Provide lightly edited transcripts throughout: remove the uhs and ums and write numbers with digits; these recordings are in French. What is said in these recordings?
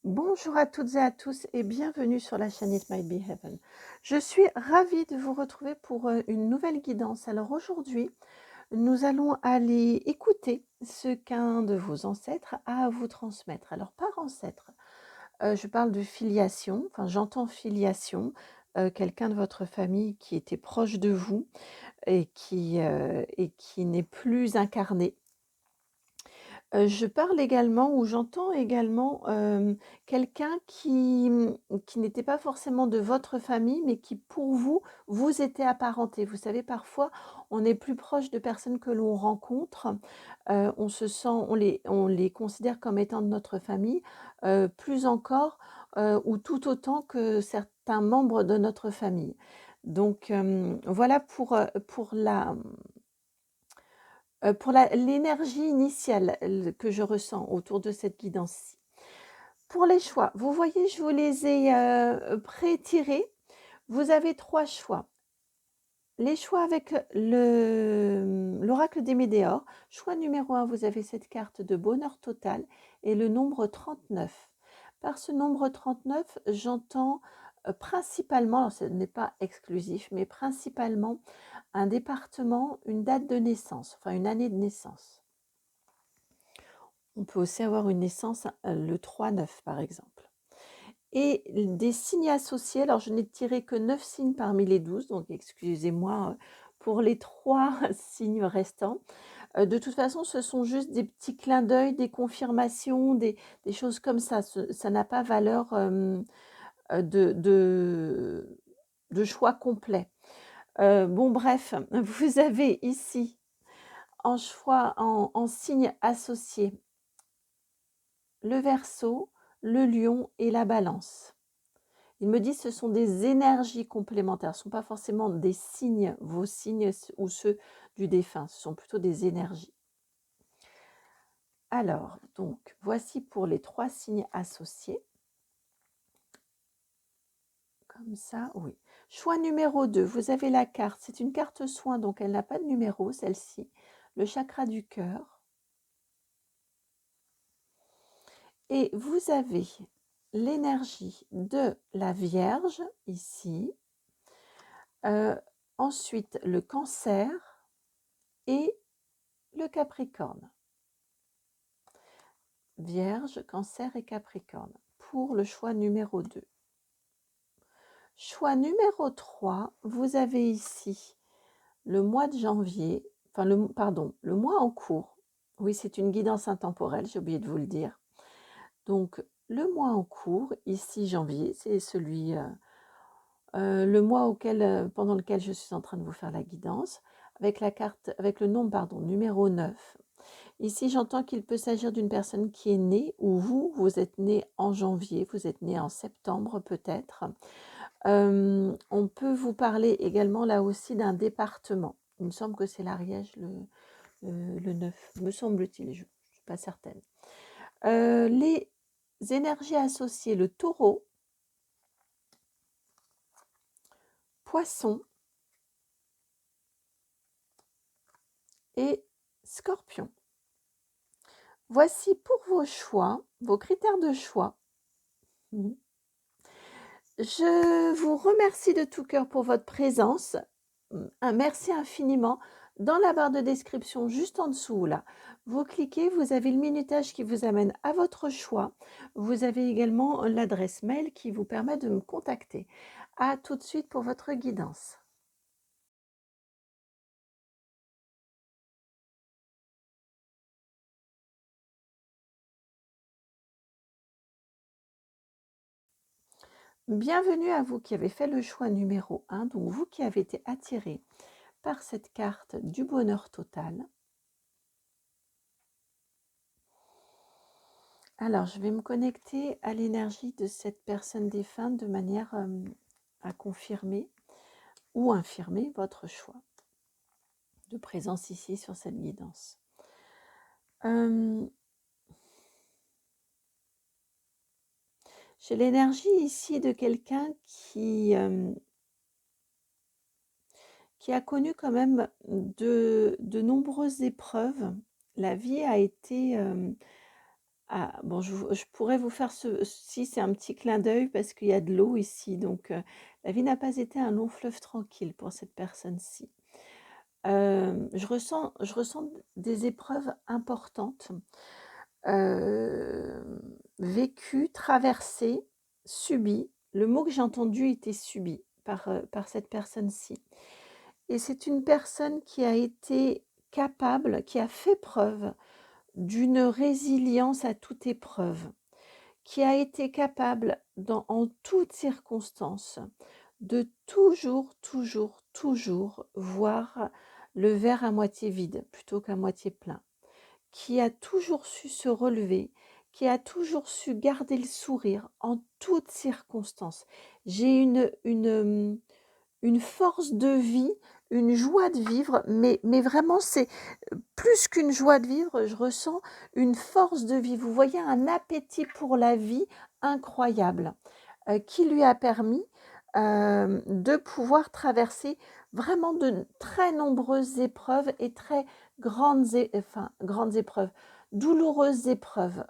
Bonjour à toutes et à tous et bienvenue sur la chaîne It Might Be Heaven. Je suis ravie de vous retrouver pour une nouvelle guidance. Alors aujourd'hui, nous allons aller écouter ce qu'un de vos ancêtres a à vous transmettre. Alors par ancêtre, je parle de filiation, enfin j'entends filiation, quelqu'un de votre famille qui était proche de vous et qui n'est plus incarné. Je parle également ou j'entends également, quelqu'un qui n'était pas forcément de votre famille, mais qui pour vous, vous était apparenté. Vous savez, parfois, on est plus proche de personnes que l'on rencontre, on se sent on les considère comme étant de notre famille, plus encore, ou tout autant que certains membres de notre famille. Donc, voilà pour l'énergie initiale que je ressens autour de cette guidance-ci. Pour les choix, vous voyez, je vous les ai pré-tirés. Vous avez 3 choix. Les choix avec l'oracle des Médéors. Choix numéro 1, vous avez cette carte de bonheur total et le nombre 39. Par ce nombre 39, j'entends principalement, alors ce n'est pas exclusif, mais principalement un département, une date de naissance, enfin une année de naissance. On peut aussi avoir une naissance le 3-9 par exemple. Et des signes associés, alors je n'ai tiré que 9 signes parmi les 12, donc excusez-moi pour les 3 signes restants. De toute façon, ce sont juste des petits clins d'œil, des confirmations, des choses comme ça. Ça n'a pas valeur de choix complet. Bon bref, vous avez ici en choix, en signe associé, le Verseau, le Lion et la Balance. Il me dit que ce sont des énergies complémentaires, ce ne sont pas forcément des signes, vos signes ou ceux du défunt, ce sont plutôt des énergies. Alors, donc, voici pour les 3 signes associés. Comme ça, oui. Choix numéro 2, vous avez la carte, c'est une carte soin, donc elle n'a pas de numéro, celle-ci. Le chakra du cœur. Et vous avez l'énergie de la Vierge, ici. Ensuite, le Cancer et le Capricorne. Vierge, Cancer et Capricorne pour le choix numéro 2. Choix numéro 3, vous avez ici le mois de janvier, enfin le mois en cours. Oui, c'est une guidance intemporelle, j'ai oublié de vous le dire. Donc, le mois en cours, ici janvier, c'est celui, le mois pendant lequel je suis en train de vous faire la guidance, avec la carte, avec le nombre, numéro 9. Ici, j'entends qu'il peut s'agir d'une personne qui est née, ou vous êtes né en janvier, vous êtes né en septembre peut-être. On peut vous parler également là aussi d'un département. Il me semble que c'est l'Ariège, le 9, me semble-t-il, je ne suis pas certaine. Les énergies associées, le Taureau, Poisson et Scorpion. Voici pour vos choix, vos critères de choix. Je vous remercie de tout cœur pour votre présence. Un merci infiniment. Dans la barre de description, juste en dessous, là, vous cliquez, vous avez le minutage qui vous amène à votre choix. Vous avez également l'adresse mail qui vous permet de me contacter. À tout de suite pour votre guidance. Bienvenue à vous qui avez fait le choix numéro 1, donc vous qui avez été attiré par cette carte du bonheur total. Alors, je vais me connecter à l'énergie de cette personne défunte de manière à confirmer ou infirmer votre choix de présence ici sur cette guidance. J'ai l'énergie ici de quelqu'un qui a connu quand même de nombreuses épreuves. La vie a été Ah, bon, je pourrais vous faire si c'est un petit clin d'œil parce qu'il y a de l'eau ici, donc la vie n'a pas été un long fleuve tranquille pour cette personne-ci. Je ressens des épreuves importantes, vécues, traversées, subies. Le mot que j'ai entendu était subi par cette personne-ci. Et c'est une personne qui a été capable, qui a fait preuve d'une résilience à toute épreuve, qui a été capable, en toutes circonstances, de toujours, toujours, toujours voir le verre à moitié vide plutôt qu'à moitié plein, qui a toujours su se relever, qui a toujours su garder le sourire en toutes circonstances. J'ai une force de vie, une joie de vivre, mais vraiment c'est plus qu'une joie de vivre, je ressens une force de vie. Vous voyez un appétit pour la vie incroyable qui lui a permis de pouvoir traverser vraiment de très nombreuses épreuves et très grandes épreuves, douloureuses épreuves.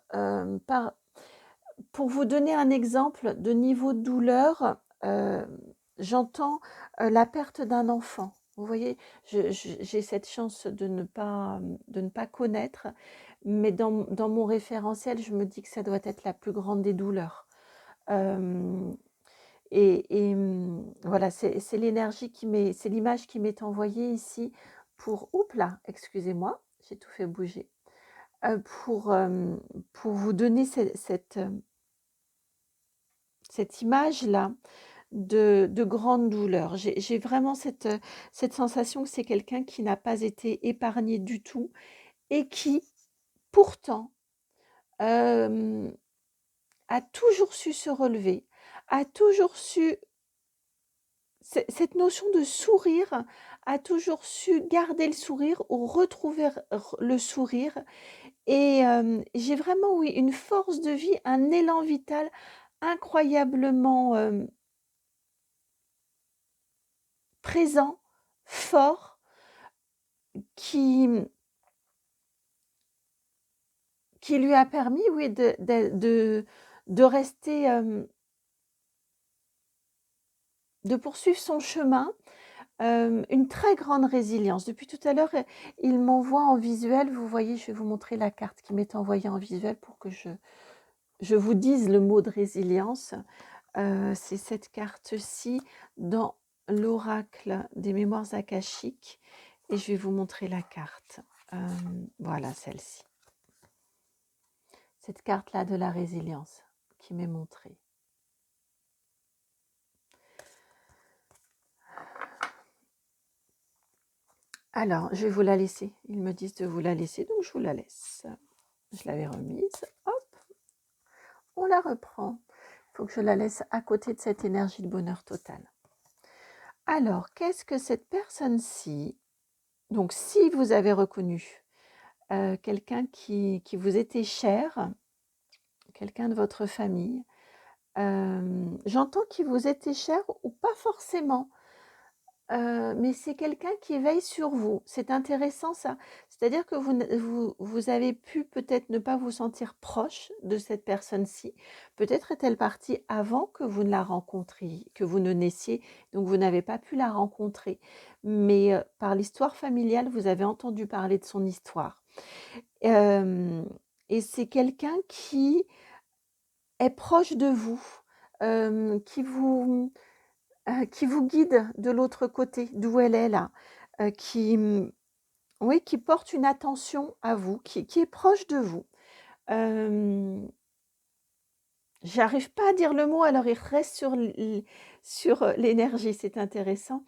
Pour vous donner un exemple de niveau de douleur, j'entends la perte d'un enfant. Vous voyez, j'ai cette chance de ne pas connaître, mais dans mon référentiel, je me dis que ça doit être la plus grande des douleurs. Voilà, c'est l'énergie c'est l'image qui m'est envoyée ici oups là, excusez-moi, j'ai tout fait bouger, pour vous donner cette image-là de grande douleur. J'ai vraiment cette sensation que c'est quelqu'un qui n'a pas été épargné du tout et qui, pourtant, euh, a toujours su se relever, a toujours su, cette notion de sourire, a toujours su garder le sourire ou retrouver le sourire. Et j'ai vraiment, oui, une force de vie, un élan vital incroyablement présent, fort, qui lui a permis, oui, de rester, de poursuivre son chemin, une très grande résilience. Depuis tout à l'heure, il m'envoie en visuel, vous voyez, je vais vous montrer la carte qui m'est envoyée en visuel pour que je vous dise le mot de résilience. C'est cette carte-ci dans l'oracle des mémoires akashiques et je vais vous montrer la carte. Voilà celle-ci. Cette carte-là de la résilience qui m'est montrée. Alors, je vais vous la laisser. Ils me disent de vous la laisser, donc je vous la laisse. Je l'avais remise. Hop, on la reprend. Il faut que je la laisse à côté de cette énergie de bonheur total. Alors, qu'est-ce que cette personne-ci... Donc, si vous avez reconnu quelqu'un qui vous était cher, quelqu'un de votre famille, j'entends qu'il vous était cher ou pas forcément. Mais c'est quelqu'un qui veille sur vous. C'est intéressant ça. C'est-à-dire que vous avez pu peut-être ne pas vous sentir proche de cette personne-ci. Peut-être est-elle partie avant que vous ne la rencontriez, que vous ne naissiez, donc vous n'avez pas pu la rencontrer. Mais par l'histoire familiale, vous avez entendu parler de son histoire. Et c'est quelqu'un qui est proche de vous, qui vous guide de l'autre côté, d'où elle est là, oui, qui porte une attention à vous, qui est proche de vous. J'arrive pas à dire le mot, alors il reste sur l'énergie, c'est intéressant.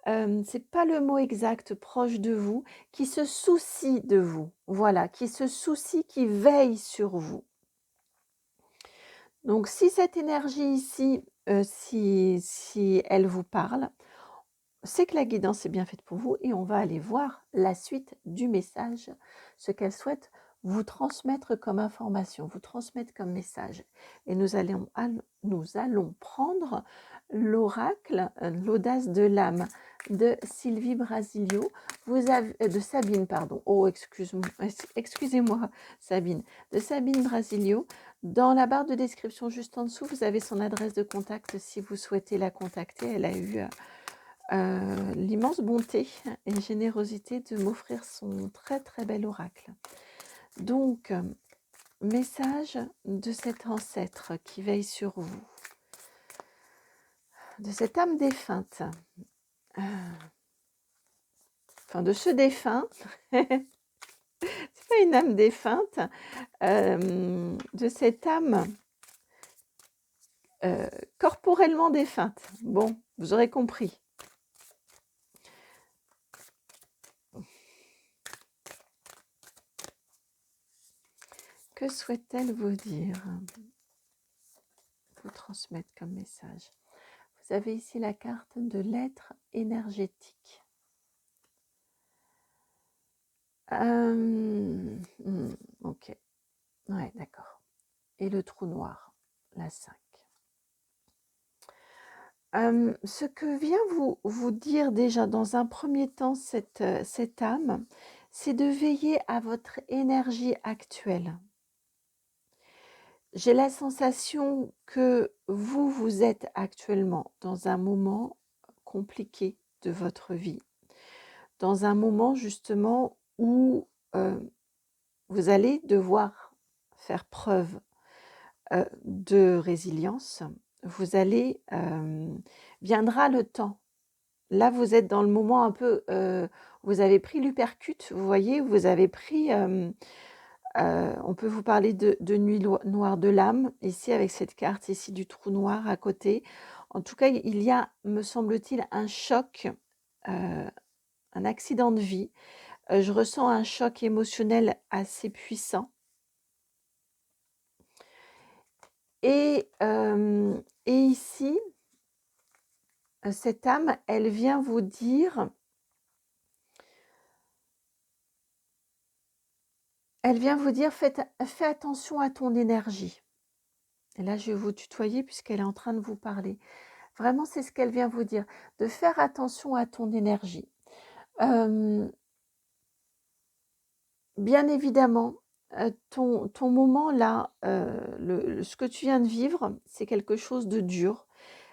C'est pas le mot exact, proche de vous, qui se soucie de vous, voilà, qui se soucie, qui veille sur vous. Donc si cette énergie ici, si elle vous parle, c'est que la guidance est bien faite pour vous et on va aller voir la suite du message, ce qu'elle souhaite vous transmettre comme information, vous transmettre comme message. Et nous allons prendre l'oracle, l'audace de l'âme. de Sylvie Brasilio. De Sabine, pardon. Oh, excusez-moi, Sabine. De Sabine Brasilio. Dans la barre de description juste en dessous, vous avez son adresse de contact si vous souhaitez la contacter. Elle a eu l'immense bonté et générosité de m'offrir son très très bel oracle. Donc, message de cet ancêtre qui veille sur vous, de cette âme défunte, enfin de ce défunt, c'est pas une âme défunte, de cette âme corporellement défunte. Bon, vous aurez compris. Que souhaite-t-elle vous dire, vous transmettre comme message? Vous avez ici la carte de l'être énergétique. Ok, ouais, d'accord. Et le trou noir, la 5. Ce que vient vous dire déjà dans un premier temps cette âme, c'est de veiller à votre énergie actuelle. J'ai la sensation que vous êtes actuellement dans un moment compliqué de votre vie, dans un moment justement où vous allez devoir faire preuve de résilience. Vous allez, viendra le temps. Là, vous êtes dans le moment un peu, vous avez pris l'uppercut, vous voyez, vous avez pris, on peut vous parler de nuit noire de l'âme, ici avec cette carte ici du trou noir à côté. En tout cas, il y a, me semble-t-il, un choc, un accident de vie. Je ressens un choc émotionnel assez puissant. Et ici, cette âme, elle vient vous dire, fais attention à ton énergie. Et là, je vais vous tutoyer puisqu'elle est en train de vous parler. Vraiment, c'est ce qu'elle vient vous dire, de faire attention à ton énergie. Bien évidemment, ton moment là, ce que tu viens de vivre, c'est quelque chose de dur,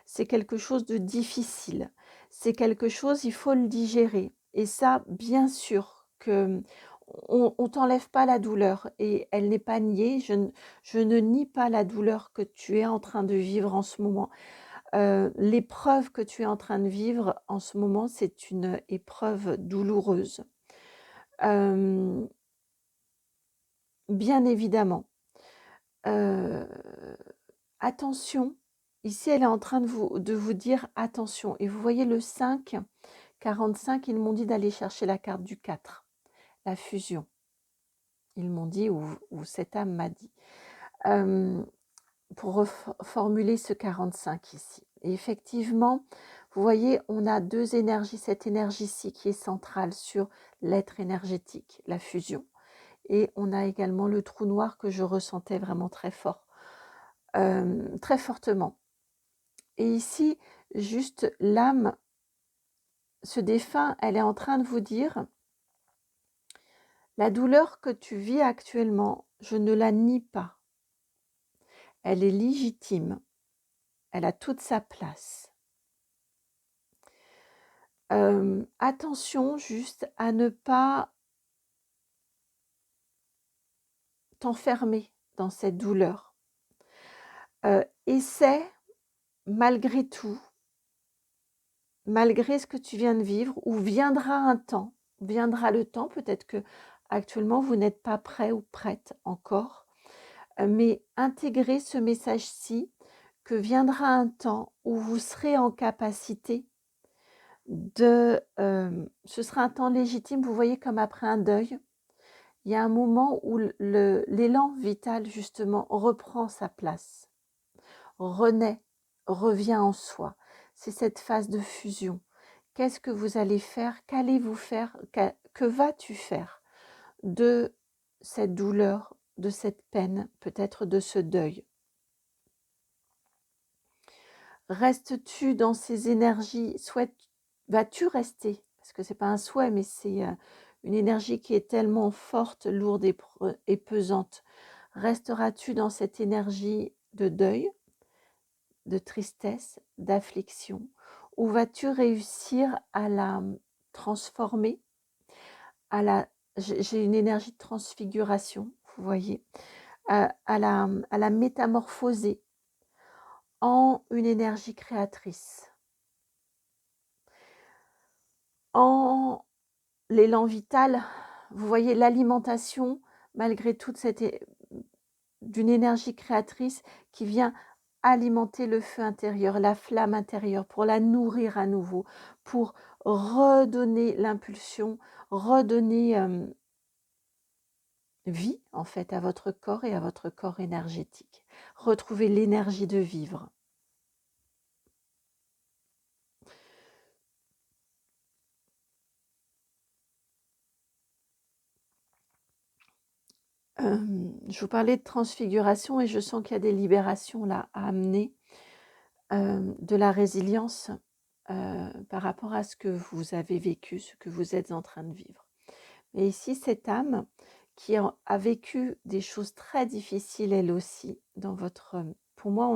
c'est quelque chose de difficile, c'est quelque chose, il faut le digérer. Et ça, bien sûr que on t'enlève pas la douleur et elle n'est pas niée. Je ne nie pas la douleur que tu es en train de vivre en ce moment. L'épreuve que tu es en train de vivre en ce moment, c'est une épreuve douloureuse. Bien évidemment. Attention, ici elle est en train de vous dire attention. Et vous voyez le 5, 45, ils m'ont dit d'aller chercher la carte du 4, la fusion. Ils m'ont dit, ou cette âme m'a dit, pour reformuler ce 45 ici. Et effectivement, vous voyez, on a deux énergies, cette énergie-ci qui est centrale sur l'être énergétique, la fusion. Et on a également le trou noir que je ressentais vraiment très fort, très fortement. Et ici, juste l'âme, ce défunt, elle est en train de vous dire, la douleur que tu vis actuellement, je ne la nie pas. Elle est légitime. Elle a toute sa place. Attention juste à ne pas t'enfermer dans cette douleur. Essaie, malgré tout, malgré ce que tu viens de vivre, ou viendra le temps, peut-être que actuellement vous n'êtes pas prêt ou prête encore, mais intégrez ce message-ci, que viendra un temps où vous serez en capacité de... ce sera un temps légitime, vous voyez, comme après un deuil. Il y a un moment où l'élan vital, justement, reprend sa place, renaît, revient en soi. C'est cette phase de fusion. Qu'est-ce que vous allez faire? Qu'allez-vous faire? Que vas-tu faire de cette douleur, de cette peine, peut-être de ce deuil? Restes-tu dans ces énergies? vas-tu rester, parce que c'est pas un souhait, mais c'est une énergie qui est tellement forte, lourde et pesante. Resteras-tu dans cette énergie de deuil, de tristesse, d'affliction, ou vas-tu réussir à la transformer, j'ai une énergie de transfiguration, vous voyez, à la métamorphoser en une énergie créatrice, en l'élan vital, vous voyez l'alimentation, malgré toute d'une énergie créatrice qui vient alimenter le feu intérieur, la flamme intérieure, pour la nourrir à nouveau, pour redonner l'impulsion, redonner vie en fait à votre corps et à votre corps énergétique. Retrouver l'énergie de vivre. Je vous parlais de transfiguration et je sens qu'il y a des libérations là à amener, de la résilience par rapport à ce que vous avez vécu, ce que vous êtes en train de vivre. Et ici, cette âme qui a vécu des choses très difficiles elle aussi dans votre... Pour moi,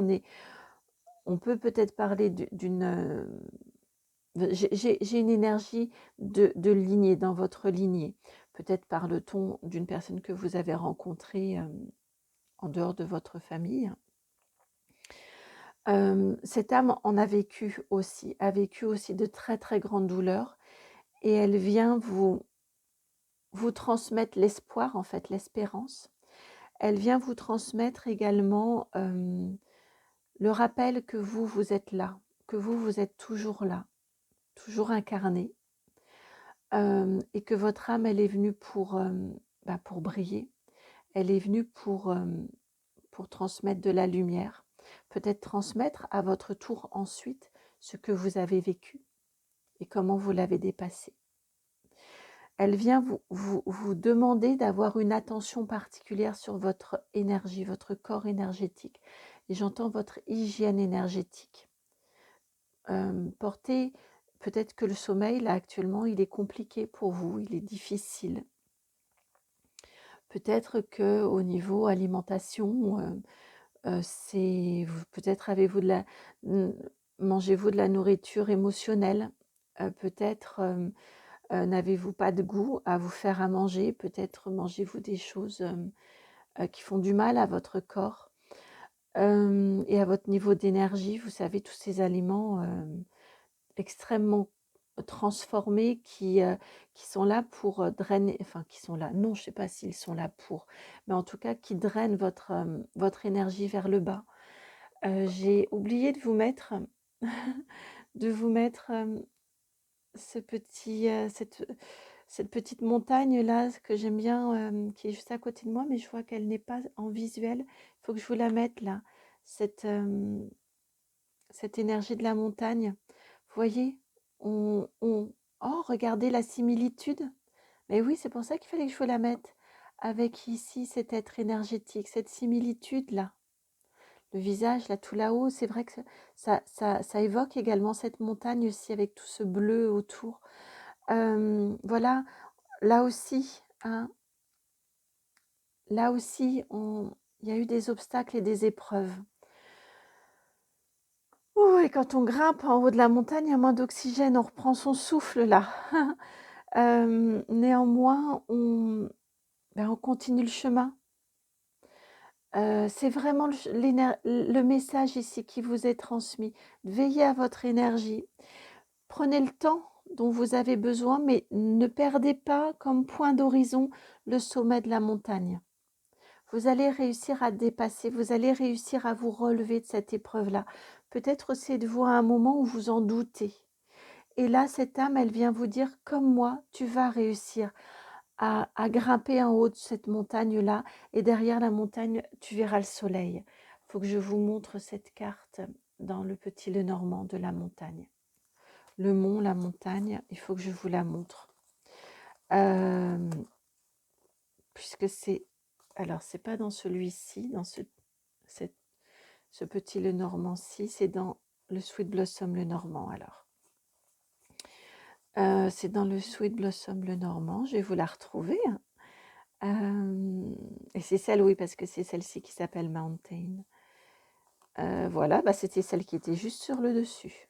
on peut peut-être parler d'une... J'ai une énergie de lignée, dans votre lignée. Peut-être parle-t-on d'une personne que vous avez rencontrée en dehors de votre famille. Cette âme en a vécu aussi de très très grandes douleurs et elle vient vous transmettre l'espoir, en fait, l'espérance. Elle vient vous transmettre également le rappel que vous êtes là, que vous êtes toujours là, toujours incarné, et que votre âme, elle est venue pour briller. Elle est venue pour transmettre de la lumière, peut-être transmettre à votre tour ensuite ce que vous avez vécu et comment vous l'avez dépassé. Elle vient vous demander d'avoir une attention particulière sur votre énergie, votre corps énergétique. Et j'entends votre hygiène énergétique. Portez, peut-être que le sommeil, là actuellement, il est compliqué pour vous, il est difficile. Peut-être qu'au niveau alimentation, peut-être avez-vous mangez-vous de la nourriture émotionnelle, peut-être n'avez-vous pas de goût à vous faire à manger, peut-être mangez-vous des choses qui font du mal à votre corps et à votre niveau d'énergie. Vous savez, tous ces aliments extrêmement transformés qui sont là pour drainer, enfin qui sont là, non, je ne sais pas s'ils sont là pour, mais en tout cas qui drainent votre énergie vers le bas. J'ai oublié de vous mettre, ce petit, cette petite montagne là que j'aime bien, qui est juste à côté de moi, mais je vois qu'elle n'est pas en visuel. Il faut que je vous la mette là, cette, cette énergie de la montagne. Vous voyez, oh, regardez la similitude. Mais oui, c'est pour ça qu'il fallait que je vous la mette avec ici cet être énergétique, cette similitude là. Le visage là tout là-haut, c'est vrai que ça évoque également cette montagne aussi avec tout ce bleu autour. Voilà, là aussi, hein, là aussi, il y a eu des obstacles et des épreuves. Ouh, et quand on grimpe en haut de la montagne, il y a moins d'oxygène, on reprend son souffle là. Néanmoins, on continue le chemin. C'est vraiment le message ici qui vous est transmis. Veillez à votre énergie. Prenez le temps dont vous avez besoin, mais ne perdez pas comme point d'horizon le sommet de la montagne. Vous allez réussir à dépasser, vous allez réussir à vous relever de cette épreuve-là. Peut-être c'est de vous à un moment où vous en doutez. Et là, cette âme, elle vient vous dire, comme moi, tu vas réussir à grimper en haut de cette montagne-là. Et derrière la montagne, tu verras le soleil. Il faut que je vous montre cette carte dans le petit Lenormand de la montagne. Le mont, la montagne, il faut que je vous la montre. Puisque c'est... Alors, c'est pas dans celui-ci, dans ce petit Lenormand-ci, c'est dans le Sweet Blossom Lenormand, alors. C'est dans le Sweet Blossom le Normand, je vais vous la retrouver, hein. Et c'est celle, oui, parce que c'est celle-ci qui s'appelle Mountain. Voilà, bah, c'était celle qui était juste sur le dessus.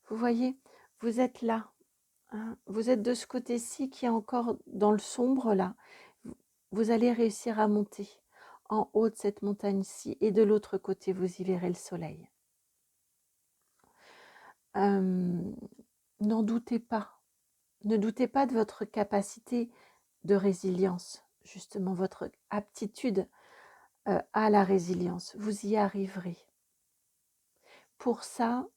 Vous voyez, vous êtes là, hein, vous êtes de ce côté-ci qui est encore dans le sombre là. Vous allez réussir à monter en haut de cette montagne-ci et de l'autre côté, vous y verrez le soleil. N'en doutez pas. Ne doutez pas de votre capacité de résilience, justement votre aptitude à la résilience. Vous y arriverez. Pour ça,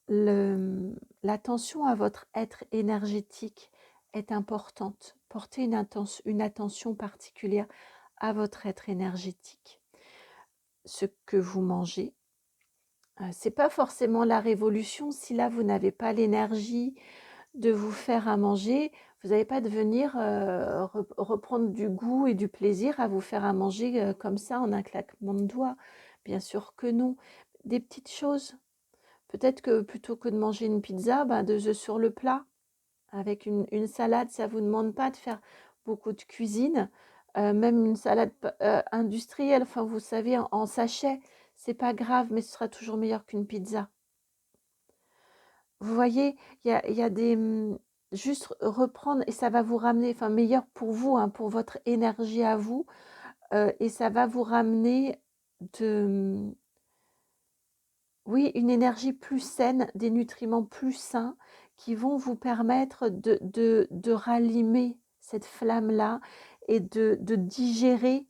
l'attention à votre être énergétique est importante. Portez une attention particulière à votre être énergétique. Ce que vous mangez, c'est pas forcément la révolution si là vous n'avez pas l'énergie de vous faire à manger. Vous n'allez pas devenir reprendre du goût et du plaisir à vous faire à manger comme ça en un claquement de doigts. Bien sûr que non. Des petites choses. Peut-être que plutôt que de manger une pizza, ben, 2 œufs sur le plat avec une salade, ça ne vous demande pas de faire beaucoup de cuisine. Même une salade industrielle, enfin vous savez, en sachet, c'est pas grave, mais ce sera toujours meilleur qu'une pizza. Vous voyez, il y a des juste reprendre et ça va vous ramener, enfin meilleur pour vous, hein, pour votre énergie à vous, et ça va vous ramener de oui, une énergie plus saine, des nutriments plus sains qui vont vous permettre de rallumer cette flamme-là et de digérer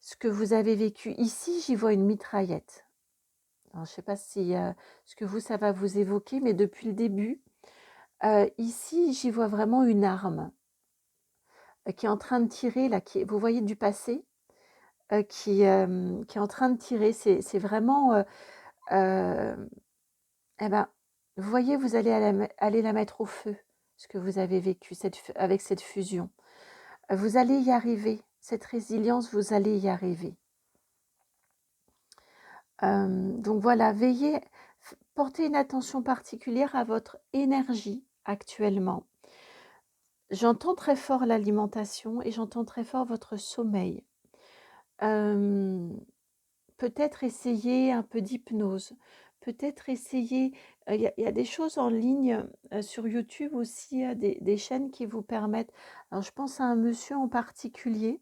ce que vous avez vécu. Ici, j'y vois une mitraillette. Alors, je ne sais pas si ce que vous, ça va vous évoquer, mais depuis le début, ici, j'y vois vraiment une arme qui est en train de tirer, là, vous voyez du passé, qui est en train de tirer. C'est vraiment, eh ben, vous voyez, vous allez aller la mettre au feu, ce que vous avez vécu avec cette fusion. Vous allez y arriver. Cette résilience, vous allez y arriver. Donc voilà, veillez, portez une attention particulière à votre énergie actuellement. J'entends très fort l'alimentation et j'entends très fort votre sommeil. Peut-être essayer un peu d'hypnose, peut-être essayer, il y a des choses en ligne sur YouTube aussi, des chaînes qui vous permettent. Alors je pense à un monsieur en particulier,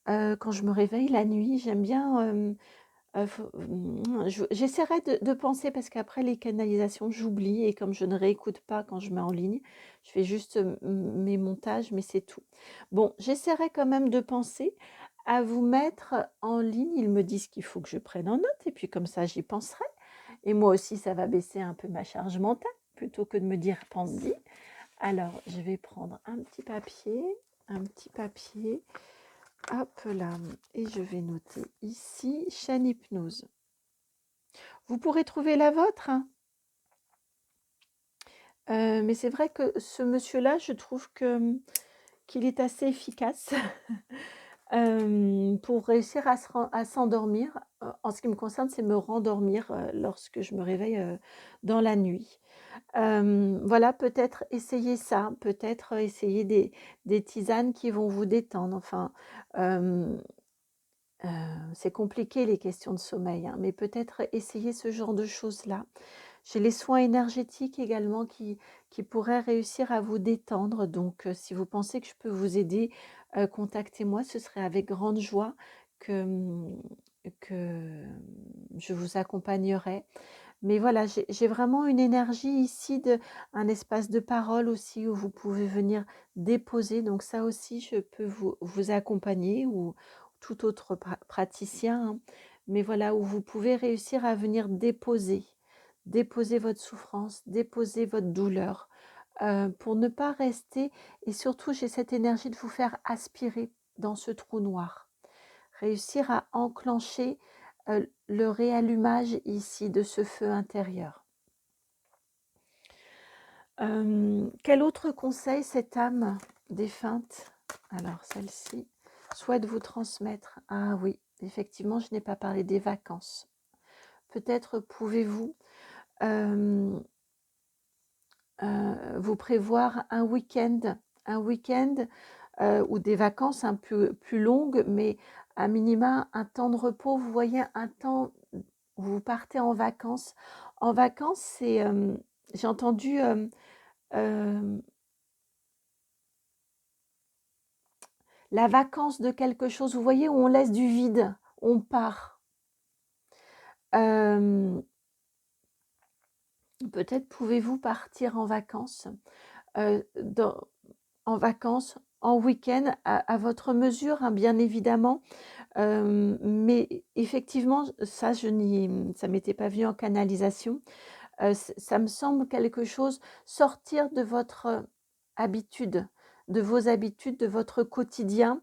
quand je me réveille la nuit, j'aime bien, j'essaierai de penser parce qu'après les canalisations, j'oublie et comme je ne réécoute pas quand je mets en ligne, je fais juste mes montages, mais c'est tout. Bon, j'essaierai quand même de penser à vous mettre en ligne. Ils me disent qu'il faut que je prenne en note et puis comme ça, j'y penserai. Et moi aussi, ça va baisser un peu ma charge mentale plutôt que de me dire pense-y. Alors, je vais prendre un petit papier. Hop là, et je vais noter ici chaîne hypnose. Vous pourrez trouver la vôtre, hein. Mais c'est vrai que ce monsieur-là, je trouve qu'il est assez efficace pour réussir à s'endormir. En ce qui me concerne, c'est me rendormir lorsque je me réveille dans la nuit. Voilà, peut-être essayer ça, peut-être essayer des tisanes qui vont vous détendre. Enfin, c'est compliqué les questions de sommeil, hein, mais peut-être essayer ce genre de choses-là. J'ai les soins énergétiques également qui pourraient réussir à vous détendre. Donc, si vous pensez que je peux vous aider, contactez-moi. Ce serait avec grande joie que, que je vous accompagnerai. Mais voilà, j'ai vraiment une énergie ici, un espace de parole aussi où vous pouvez venir déposer. Donc ça aussi, je peux vous accompagner ou tout autre praticien, hein. Mais voilà, où vous pouvez réussir à venir déposer votre souffrance, déposer votre douleur, pour ne pas rester. Et surtout, j'ai cette énergie de vous faire aspirer dans ce trou noir. Réussir à enclencher le réallumage ici de ce feu intérieur. Quel autre conseil cette âme défunte, alors celle-ci, souhaite vous transmettre? Ah oui, effectivement, je n'ai pas parlé des vacances. Peut-être pouvez-vous vous prévoir un week-end ou des vacances un peu plus longues, mais à minima un temps de repos. Vous voyez, un temps où vous partez en vacances. En vacances, c'est, j'ai entendu la vacance de quelque chose. Vous voyez, où on laisse du vide, on part. Peut-être pouvez-vous partir en vacances, en vacances, en week-end, à votre mesure, hein, bien évidemment. Mais effectivement, ça, ça m'était pas venu en canalisation. Ça me semble quelque chose, sortir de votre habitude, de vos habitudes, de votre quotidien,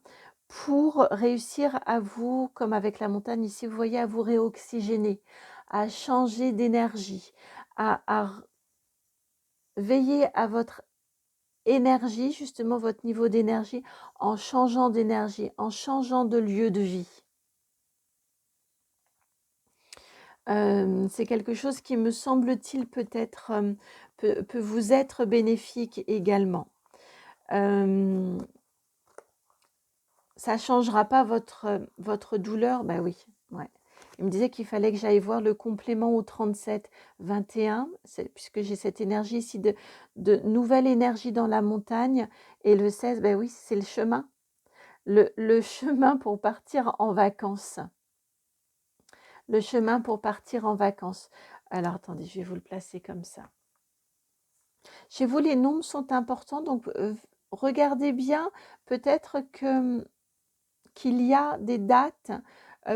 pour réussir à vous, comme avec la montagne ici, vous voyez, à vous réoxygéner, à changer d'énergie, à veiller à votre énergie, justement votre niveau d'énergie, en changeant d'énergie, en changeant de lieu de vie. C'est quelque chose qui me semble-t-il peut-être peut vous être bénéfique également. Ça changera pas votre douleur? Bah oui, ouais. Il me disait qu'il fallait que j'aille voir le complément au 37-21, puisque j'ai cette énergie ici de nouvelle énergie dans la montagne. Et le 16, bah oui, c'est le chemin. Le chemin pour partir en vacances. Le chemin pour partir en vacances. Alors, attendez, je vais vous le placer comme ça. Chez vous, les nombres sont importants, donc regardez bien, peut-être qu'il y a des dates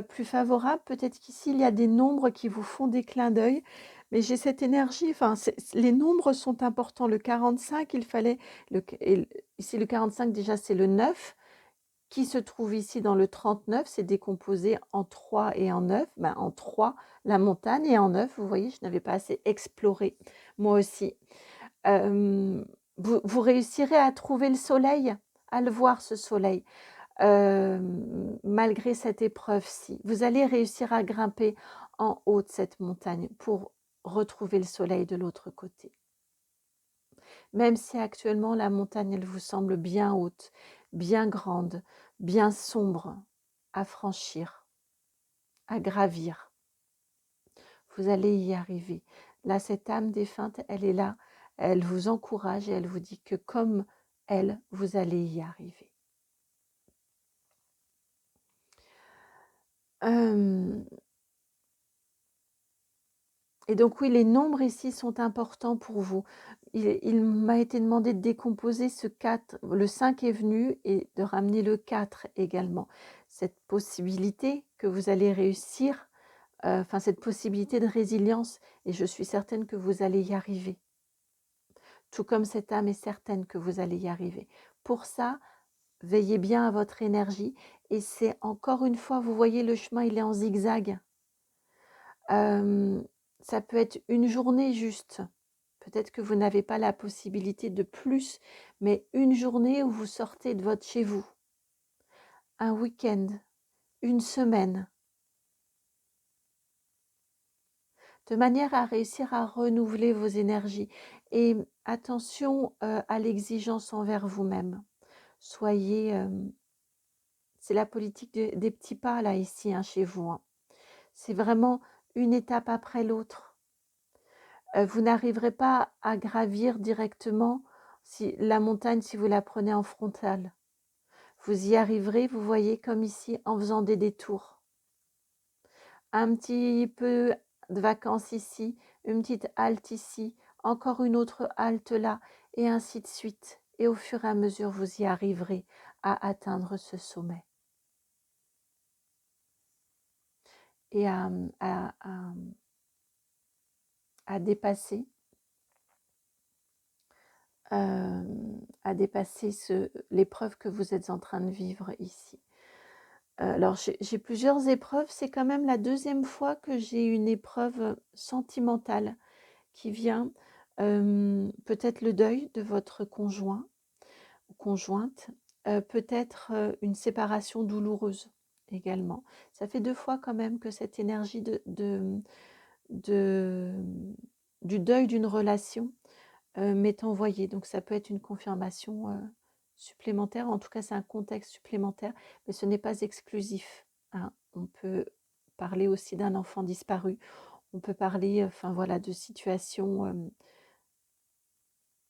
plus favorables, peut-être qu'ici, il y a des nombres qui vous font des clins d'œil, mais j'ai cette énergie, enfin, les nombres sont importants. Le 45, il fallait, ici le 45 déjà, c'est le 9, qui se trouve ici dans le 39, c'est décomposé en 3 et en 9, ben, en 3, la montagne, et en 9, vous voyez, je n'avais pas assez exploré, moi aussi. Vous réussirez à trouver le soleil, à le voir, ce soleil, malgré cette épreuve-ci. Vous allez réussir à grimper en haut de cette montagne pour retrouver le soleil de l'autre côté. Même si actuellement la montagne, elle vous semble bien haute, bien grande, bien sombre à franchir, à gravir, vous allez y arriver. Là, cette âme défunte, elle est là, elle vous encourage et elle vous dit que comme elle, vous allez y arriver. Et donc oui, les nombres ici sont importants pour vous. Il m'a été demandé de décomposer ce 4, le 5 est venu, et de ramener le 4 également. Cette possibilité que vous allez réussir, enfin cette possibilité de résilience, et je suis certaine que vous allez y arriver. Tout comme cette âme est certaine que vous allez y arriver. Pour ça, veillez bien à votre énergie, et c'est encore une fois, vous voyez le chemin, il est en zigzag. Ça peut être une journée juste. Peut-être que vous n'avez pas la possibilité de plus, mais une journée où vous sortez de votre chez vous. Un week-end, une semaine. De manière à réussir à renouveler vos énergies. Et attention à l'exigence envers vous-même. Soyez... c'est la politique des petits pas là ici, hein, chez vous. Hein. C'est vraiment une étape après l'autre. Vous n'arriverez pas à gravir directement la montagne si vous la prenez en frontale. Vous y arriverez, vous voyez, comme ici, en faisant des détours. Un petit peu de vacances ici, une petite halte ici, encore une autre halte là, et ainsi de suite. Et au fur et à mesure, vous y arriverez à atteindre ce sommet. Et à dépasser l'épreuve que vous êtes en train de vivre ici. Alors, j'ai plusieurs épreuves. C'est quand même la deuxième fois que j'ai une épreuve sentimentale qui vient. Peut-être le deuil de votre conjoint ou conjointe. Peut-être une séparation douloureuse également. Ça fait 2 fois quand même que cette énergie du deuil d'une relation m'est envoyé. Donc ça peut être une confirmation supplémentaire. En tout cas, c'est un contexte supplémentaire, mais ce n'est pas exclusif, hein. On peut parler aussi d'un enfant disparu. On peut parler, enfin voilà, de situations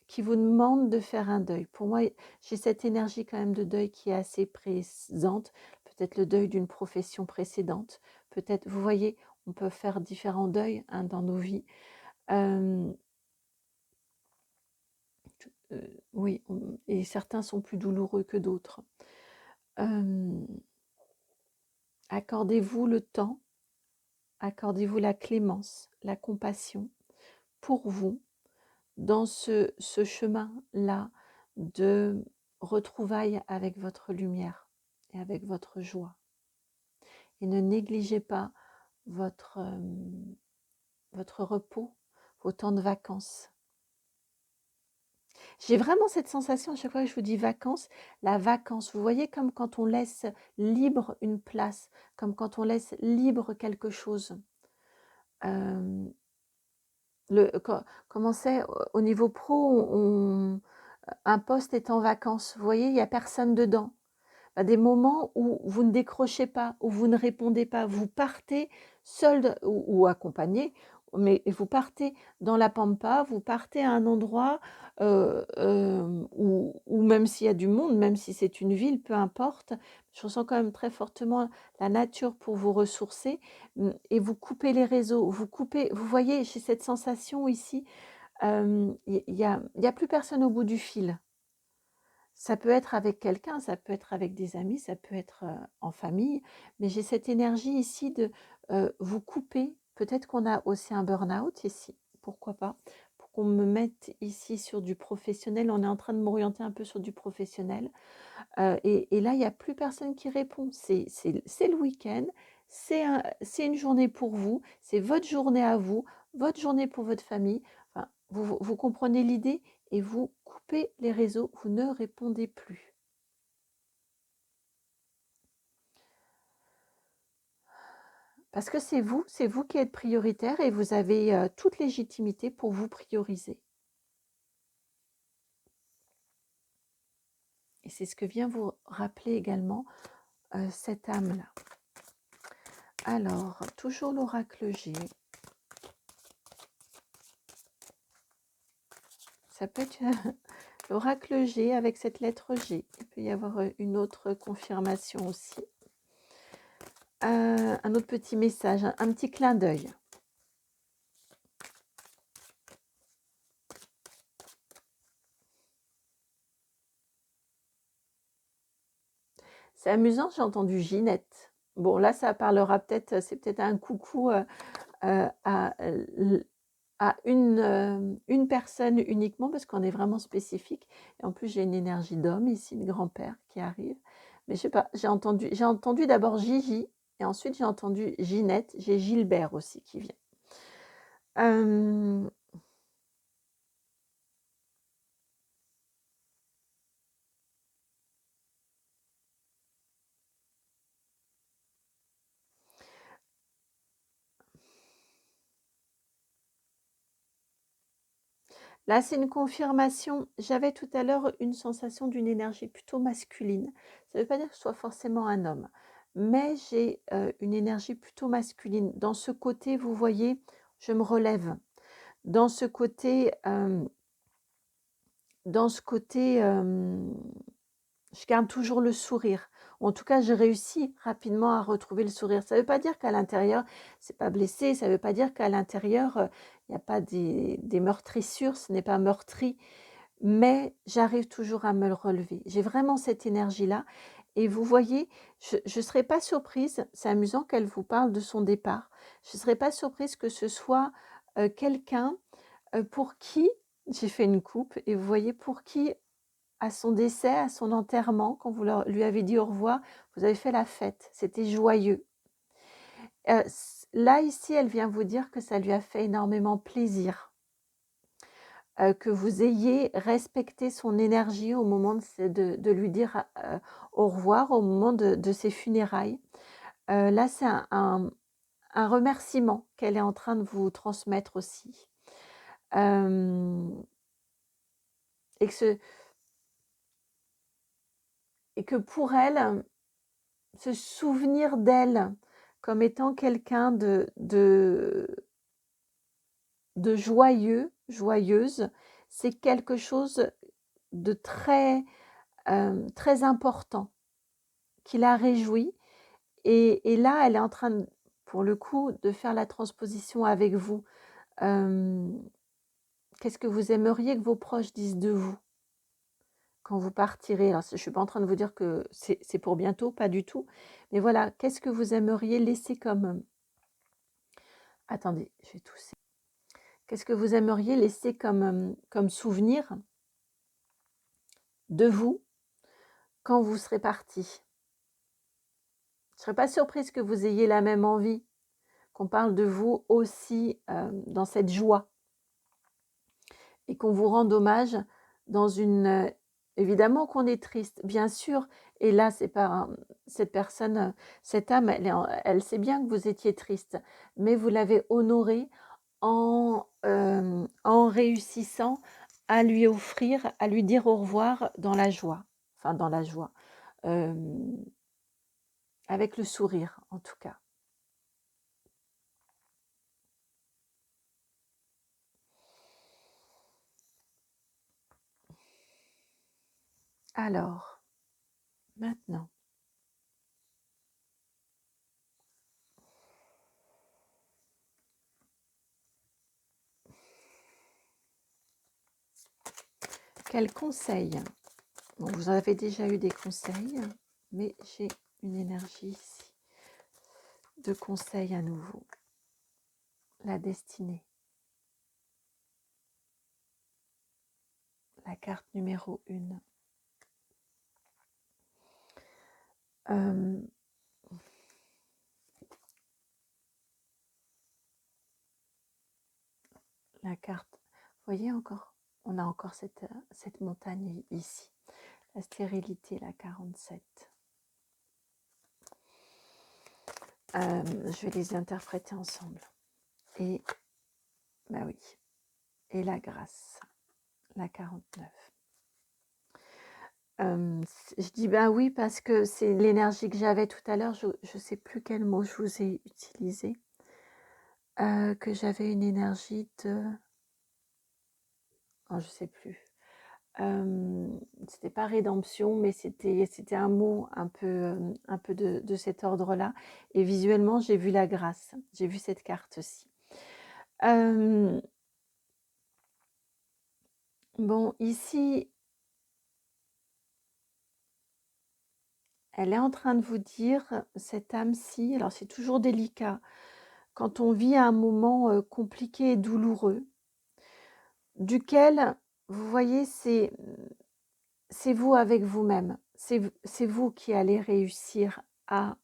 qui vous demandent de faire un deuil. Pour moi, j'ai cette énergie quand même de deuil qui est assez présente. Peut-être le deuil d'une profession précédente. Peut-être, vous voyez, on peut faire différents deuils, hein, dans nos vies. Euh, oui, et certains sont plus douloureux que d'autres. Accordez-vous le temps, accordez-vous la clémence, la compassion pour vous dans ce chemin-là de retrouvailles avec votre lumière et avec votre joie. Et ne négligez pas votre repos, vos temps de vacances. J'ai vraiment cette sensation, à chaque fois que je vous dis vacances, la vacance, vous voyez, comme quand on laisse libre une place, comme quand on laisse libre quelque chose. Comment c'est, au niveau pro, un poste est en vacances, vous voyez, il n'y a personne dedans. À des moments où vous ne décrochez pas, où vous ne répondez pas, vous partez seul ou accompagné, mais vous partez dans la pampa, vous partez à un endroit où même s'il y a du monde, même si c'est une ville, peu importe, je ressens quand même très fortement la nature pour vous ressourcer et vous coupez les réseaux, vous coupez, vous voyez, j'ai cette sensation ici, il y a plus personne au bout du fil. Ça peut être avec quelqu'un, ça peut être avec des amis, ça peut être en famille, mais j'ai cette énergie ici de vous couper. Peut-être qu'on a aussi un burn-out ici, pourquoi pas, pour qu'on me mette ici sur du professionnel. On est en train de m'orienter un peu sur du professionnel. Et là, il n'y a plus personne qui répond. C'est le week-end, c'est une journée pour vous, c'est votre journée à vous, votre journée pour votre famille. Enfin, vous comprenez l'idée et vous coupez les réseaux, vous ne répondez plus. Parce que c'est vous qui êtes prioritaire et vous avez toute légitimité pour vous prioriser. Et c'est ce que vient vous rappeler également cette âme-là. Alors, toujours l'oracle G. Ça peut être l'oracle G avec cette lettre G. Il peut y avoir une autre confirmation aussi. Un autre petit message, un petit clin d'œil. C'est amusant, j'ai entendu Ginette. Bon, là, ça parlera peut-être, c'est peut-être un coucou à une personne uniquement, parce qu'on est vraiment spécifique. Et en plus, j'ai une énergie d'homme ici, de grand-père qui arrive. Mais je sais pas, j'ai entendu d'abord Gigi, et ensuite j'ai entendu Ginette, j'ai Gilbert aussi qui vient. Là, c'est une confirmation. J'avais tout à l'heure une sensation d'une énergie plutôt masculine. Ça ne veut pas dire que ce soit forcément un homme, mais j'ai une énergie plutôt masculine. Dans ce côté, vous voyez, je me relève. Dans ce côté, je garde toujours le sourire. En tout cas, je réussis rapidement à retrouver le sourire. Ça ne veut pas dire qu'à l'intérieur, c'est pas blessé. Ça ne veut pas dire qu'à l'intérieur, il n'y a pas des meurtrissures. Ce n'est pas meurtri. Mais j'arrive toujours à me le relever. J'ai vraiment cette énergie-là. Et vous voyez, je ne serais pas surprise, c'est amusant qu'elle vous parle de son départ, je ne serais pas surprise que ce soit quelqu'un pour qui, j'ai fait une coupe, et vous voyez, pour qui, à son décès, à son enterrement, quand vous lui avez dit au revoir, vous avez fait la fête, c'était joyeux. Là, ici, elle vient vous dire que ça lui a fait énormément plaisir. Que vous ayez respecté son énergie au moment de lui dire au revoir, au moment de ses funérailles. Là, c'est un remerciement qu'elle est en train de vous transmettre aussi. et que pour elle, se souvenir d'elle comme étant quelqu'un de joyeux, joyeuse, c'est quelque chose de très important qui la réjouit. Et là, elle est en train, pour le coup, de faire la transposition avec vous. Qu'est-ce que vous aimeriez que vos proches disent de vous quand vous partirez? Alors, je ne suis pas en train de vous dire que c'est pour bientôt, pas du tout. Mais voilà, qu'est-ce que vous aimeriez laisser comme... Attendez, je vais tousser. Qu'est-ce que vous aimeriez laisser comme souvenir de vous quand vous serez parti? Je ne serais pas surprise que vous ayez la même envie, qu'on parle de vous aussi dans cette joie et qu'on vous rende hommage dans une... évidemment qu'on est triste, bien sûr, et là, c'est pas cette personne, cette âme, elle sait bien que vous étiez triste, mais vous l'avez honorée en réussissant à lui offrir, à lui dire au revoir dans la joie, enfin dans la joie, avec le sourire en tout cas. Alors, maintenant, quel conseil? Bon, vous avez déjà eu des conseils, mais j'ai une énergie ici de conseils à nouveau. La destinée. La carte numéro 1. La carte, vous voyez encore, on a encore cette montagne ici. La stérilité, la 47. Je vais les interpréter ensemble. Et, bah oui, et la grâce, la 49. Je dis bah oui parce que c'est l'énergie que j'avais tout à l'heure, je ne sais plus quel mot je vous ai utilisé, que j'avais une énergie de... Oh, je ne sais plus. C'était pas rédemption, mais c'était un mot un peu de cet ordre-là. Et visuellement, j'ai vu la grâce, j'ai vu cette carte-ci. Bon, ici, elle est en train de vous dire, cette âme-ci, alors c'est toujours délicat, quand on vit un moment compliqué et douloureux, duquel, vous voyez, c'est vous avec vous-même, c'est vous qui allez réussir à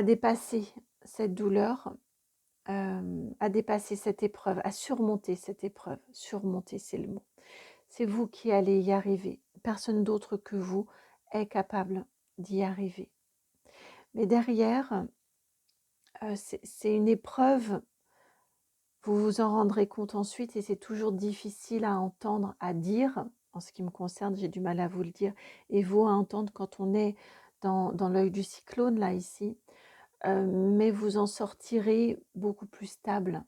dépasser cette douleur, à dépasser cette épreuve, à surmonter cette épreuve. Surmonter, c'est le mot. C'est vous qui allez y arriver. Personne d'autre que vous est capable d'y arriver. Mais derrière, c'est une épreuve, vous vous en rendrez compte ensuite, et c'est toujours difficile à entendre, à dire. En ce qui me concerne, j'ai du mal à vous le dire, et vous à entendre quand on est dans l'œil du cyclone, là, ici. Mais vous en sortirez beaucoup plus stable,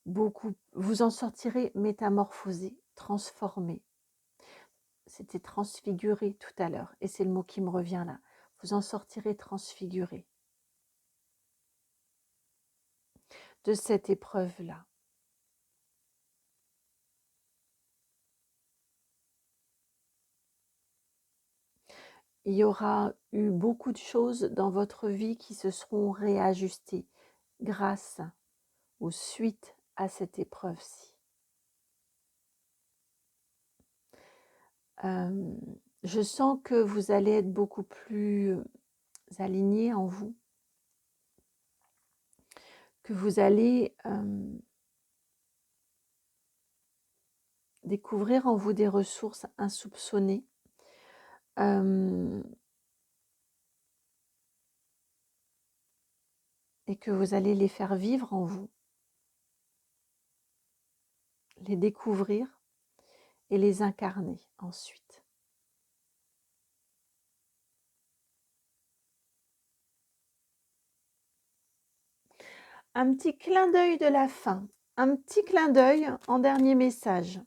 vous en sortirez métamorphosé, transformé. C'était transfiguré tout à l'heure, et c'est le mot qui me revient là. Vous en sortirez transfiguré de cette épreuve-là. Il y aura eu beaucoup de choses dans votre vie qui se seront réajustées grâce ou suite à cette épreuve-ci. Je sens que vous allez être beaucoup plus aligné en vous, que vous allez découvrir en vous des ressources insoupçonnées, et que vous allez les faire vivre en vous. les découvrir et les incarner ensuite. Un petit clin d'œil de la fin, un petit clin d'œil en dernier message.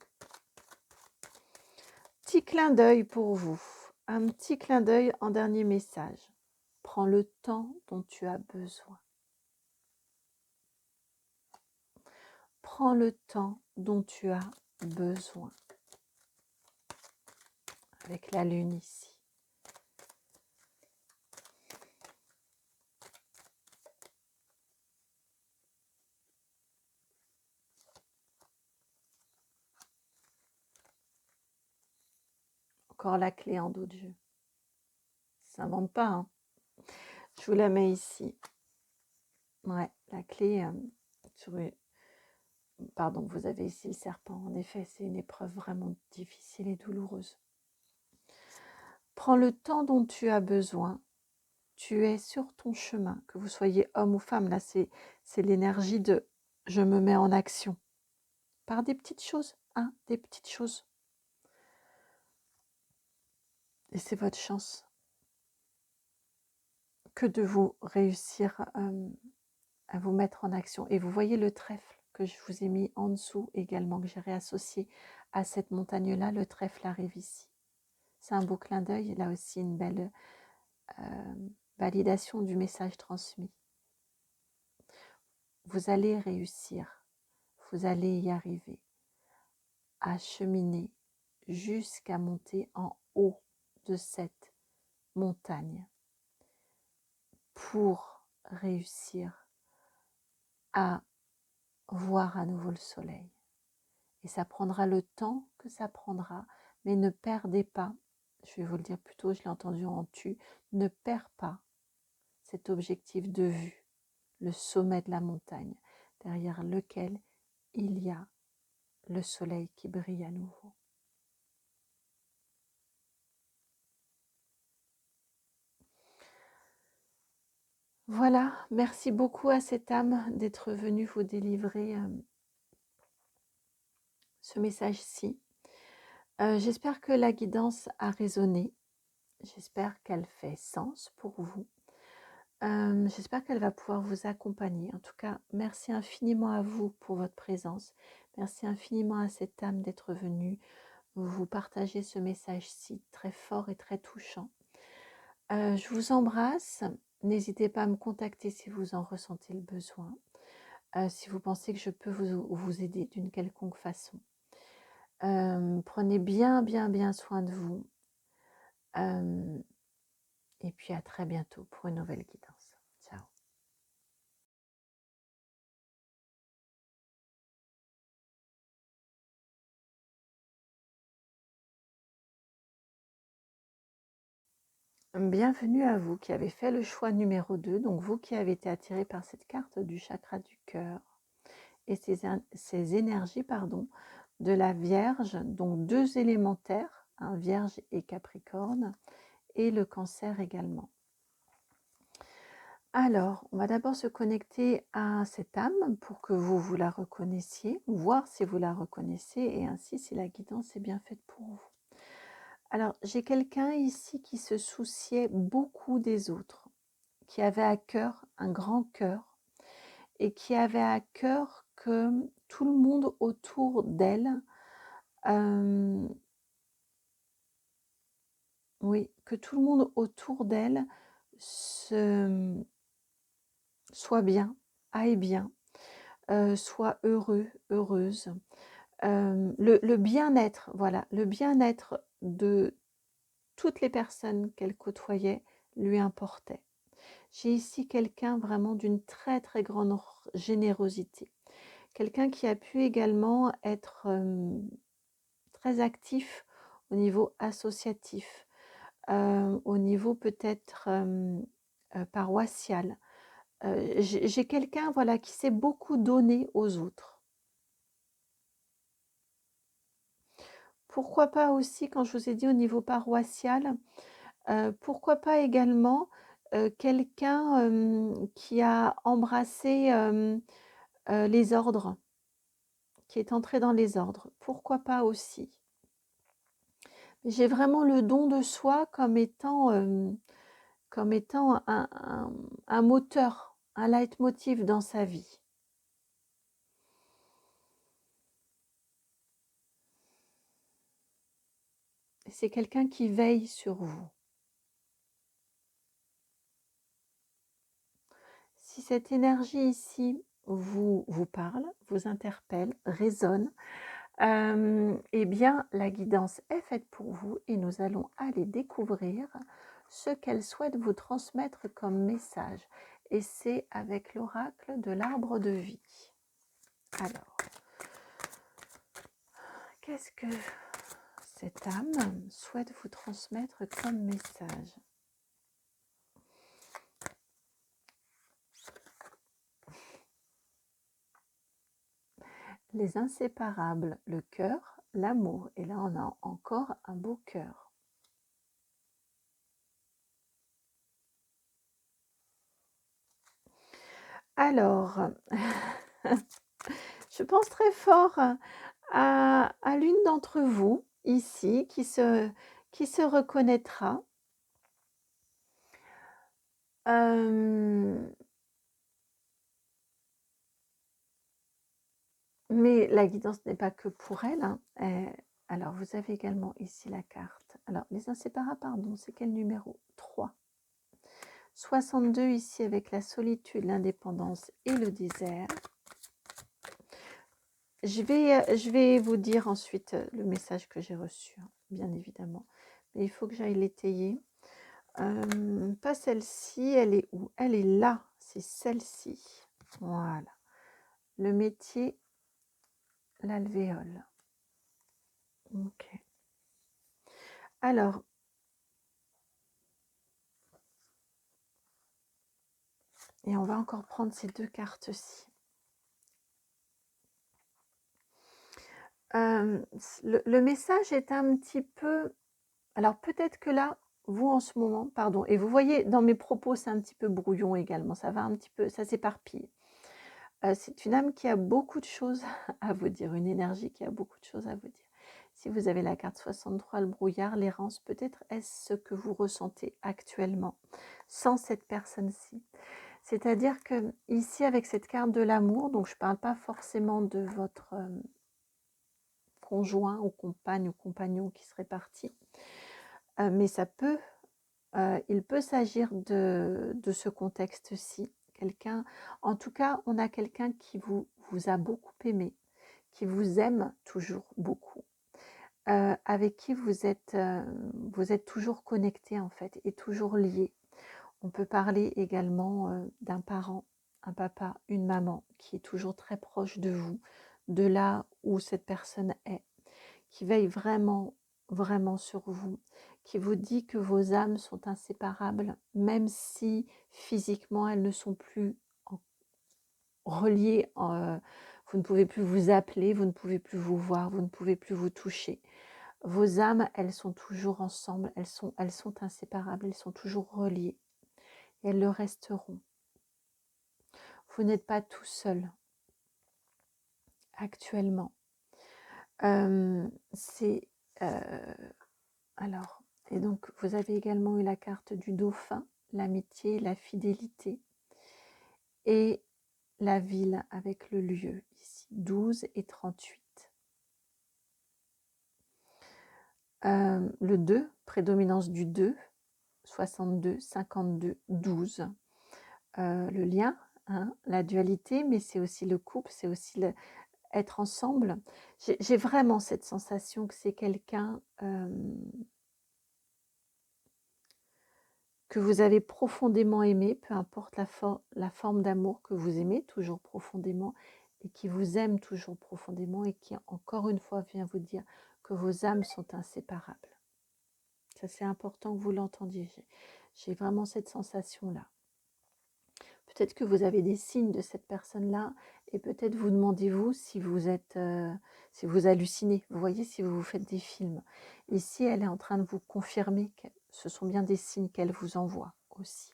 Petit clin d'œil pour vous, un petit clin d'œil en dernier message. Prends le temps dont tu as besoin. Prends le temps dont tu as besoin. Avec la lune ici. Encore la clé en dos de jeu. Ça s'invente pas, hein. Je vous la mets ici. Ouais, la clé sur une... Pardon, vous avez ici le serpent. En effet, c'est une épreuve vraiment difficile et douloureuse. Prends le temps dont tu as besoin. Tu es sur ton chemin, que vous soyez homme ou femme. Là, c'est l'énergie de « je me mets en action ». Par des petites choses, hein, des petites choses. Et c'est votre chance que de vous réussir à vous mettre en action. Et vous voyez le trèfle que je vous ai mis en dessous également, que j'ai réassocié à cette montagne-là. Le trèfle arrive ici. C'est un beau clin d'œil. Là aussi, une belle validation du message transmis. Vous allez réussir. Vous allez y arriver à cheminer jusqu'à monter en haut de cette montagne pour réussir à voir à nouveau le soleil. Et ça prendra le temps que ça prendra, mais ne perdez pas, je vais vous le dire plus tôt, je l'ai entendu en tu, ne perds pas cet objectif de vue, le sommet de la montagne, derrière lequel il y a le soleil qui brille à nouveau. Voilà, merci beaucoup à cette âme d'être venue vous délivrer ce message-ci. J'espère que la guidance a résonné. J'espère qu'elle fait sens pour vous. J'espère qu'elle va pouvoir vous accompagner. En tout cas, merci infiniment à vous pour votre présence. Merci infiniment à cette âme d'être venue vous partager ce message-ci très fort et très touchant. Je vous embrasse. N'hésitez pas à me contacter si vous en ressentez le besoin. Si vous pensez que je peux vous aider d'une quelconque façon. Prenez bien soin de vous. Et puis à très bientôt pour une nouvelle guidance. Ciao. Bienvenue à vous qui avez fait le choix numéro 2, donc vous qui avez été attiré par cette carte du chakra du cœur et ces énergies de la Vierge, donc 2 élémentaires, Vierge et Capricorne, et le Cancer également. Alors, on va d'abord se connecter à cette âme pour que vous la reconnaissiez, voir si vous la reconnaissez et ainsi si la guidance est bien faite pour vous. Alors, j'ai quelqu'un ici qui se souciait beaucoup des autres, qui avait à cœur un grand cœur et qui avait à cœur que tout le monde autour d'elle, oui, que tout le monde autour d'elle soit bien, aille bien, soit heureux, heureuse. Le bien-être, voilà, le bien-être de toutes les personnes qu'elle côtoyait lui importait. J'ai ici quelqu'un vraiment d'une très très grande générosité. Quelqu'un qui a pu également être très actif au niveau associatif, au niveau peut-être paroissial. J'ai quelqu'un voilà, qui s'est beaucoup donné aux autres. Pourquoi pas aussi, quand je vous ai dit au niveau paroissial, pourquoi pas également quelqu'un qui a embrassé les ordres, qui est entré dans les ordres. Pourquoi pas aussi? J'ai vraiment le don de soi comme étant un moteur, un leitmotiv dans sa vie. C'est quelqu'un qui veille sur vous. Si cette énergie ici vous parle, vous interpelle, résonne, eh bien la guidance est faite pour vous et nous allons aller découvrir ce qu'elle souhaite vous transmettre comme message. Et c'est avec l'oracle de l'arbre de vie. Alors, qu'est-ce que cette âme souhaite vous transmettre comme message? Les inséparables, le cœur, l'amour. Et là, on a encore un beau cœur. Alors, je pense très fort à l'une d'entre vous ici qui se reconnaîtra. Mais la guidance n'est pas que pour elle. Hein. Alors, vous avez également ici la carte. Alors, les inséparables, pardon, c'est quel numéro? 3. 62 ici avec la solitude, l'indépendance et le désert. Je vais vous dire ensuite le message que j'ai reçu, hein, bien évidemment. Mais il faut que j'aille l'étayer. Pas celle-ci, elle est où? Elle est là, c'est celle-ci. Voilà. Le métier, l'alvéole. Ok. Alors, et on va encore prendre ces deux cartes-ci. Le message est un petit peu... Alors peut-être que là, vous en ce moment, pardon, et vous voyez dans mes propos, c'est un petit peu brouillon également, ça va un petit peu, ça s'éparpille. C'est une âme qui a beaucoup de choses à vous dire, une énergie qui a beaucoup de choses à vous dire. Si vous avez la carte 63, le brouillard, l'errance, peut-être est-ce ce que vous ressentez actuellement sans cette personne-ci. C'est-à-dire que ici, avec cette carte de l'amour, donc je ne parle pas forcément de votre conjoint ou compagne ou compagnon qui serait parti, mais ça peut, il peut s'agir de ce contexte-ci. Quelqu'un, en tout cas, on a quelqu'un qui vous a beaucoup aimé, qui vous aime toujours beaucoup, avec qui vous êtes toujours connecté en fait et toujours lié. On peut parler également d'un parent, un papa, une maman qui est toujours très proche de vous, de là où cette personne est, qui veille vraiment, vraiment sur vous, qui vous dit que vos âmes sont inséparables, même si physiquement elles ne sont plus reliées, vous ne pouvez plus vous appeler, vous ne pouvez plus vous voir, vous ne pouvez plus vous toucher. Vos âmes, elles sont toujours ensemble, elles sont inséparables, elles sont toujours reliées. Et elles le resteront. Vous n'êtes pas tout seul actuellement. Alors, et donc vous avez également eu la carte du dauphin, l'amitié, la fidélité et la ville avec le lieu ici, 12 et 38. Le 2, prédominance du 2, 62, 52, 12. Le lien, hein, la dualité, mais c'est aussi le couple, c'est aussi être ensemble. J'ai vraiment cette sensation que c'est quelqu'un que vous avez profondément aimé, peu importe la forme d'amour que vous aimez toujours profondément et qui vous aime toujours profondément et qui encore une fois vient vous dire que vos âmes sont inséparables. Ça c'est important que vous l'entendiez. J'ai vraiment cette sensation-là. Peut-être que vous avez des signes de cette personne-là et peut-être vous demandez-vous si vous êtes, si vous hallucinez. Vous voyez, si vous vous faites des films. Ici, elle est en train de vous confirmer que ce sont bien des signes qu'elle vous envoie aussi.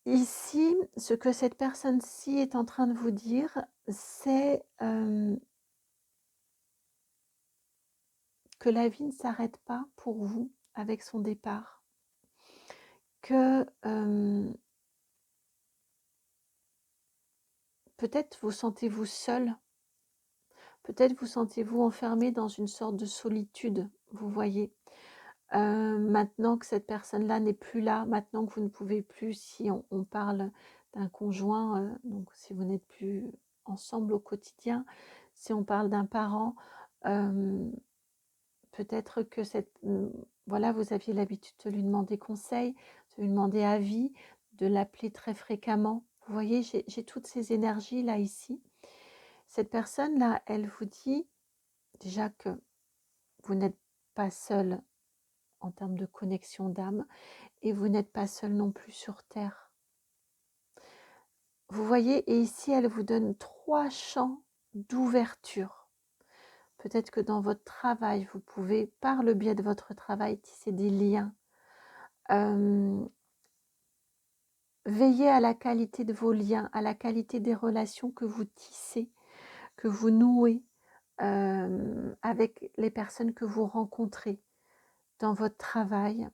Ici, ce que cette personne-ci est en train de vous dire, c'est que la vie ne s'arrête pas pour vous avec son départ. Que peut-être vous sentez-vous seul, peut-être vous sentez-vous enfermé dans une sorte de solitude, vous voyez. Maintenant que cette personne-là n'est plus là, maintenant que vous ne pouvez plus, si on parle d'un conjoint, donc si vous n'êtes plus ensemble au quotidien, si on parle d'un parent, peut-être que voilà, vous aviez l'habitude de lui demander conseil, de lui demander avis, de l'appeler très fréquemment. Vous voyez, j'ai toutes ces énergies-là ici. Cette personne-là, elle vous dit déjà que vous n'êtes pas seul en termes de connexion d'âme et vous n'êtes pas seul non plus sur Terre. Vous voyez, et ici, elle vous donne 3 champs d'ouverture. Peut-être que dans votre travail, vous pouvez, par le biais de votre travail, tisser des liens. Veillez à la qualité de vos liens, à la qualité des relations que vous tissez, que vous nouez avec les personnes que vous rencontrez dans votre travail,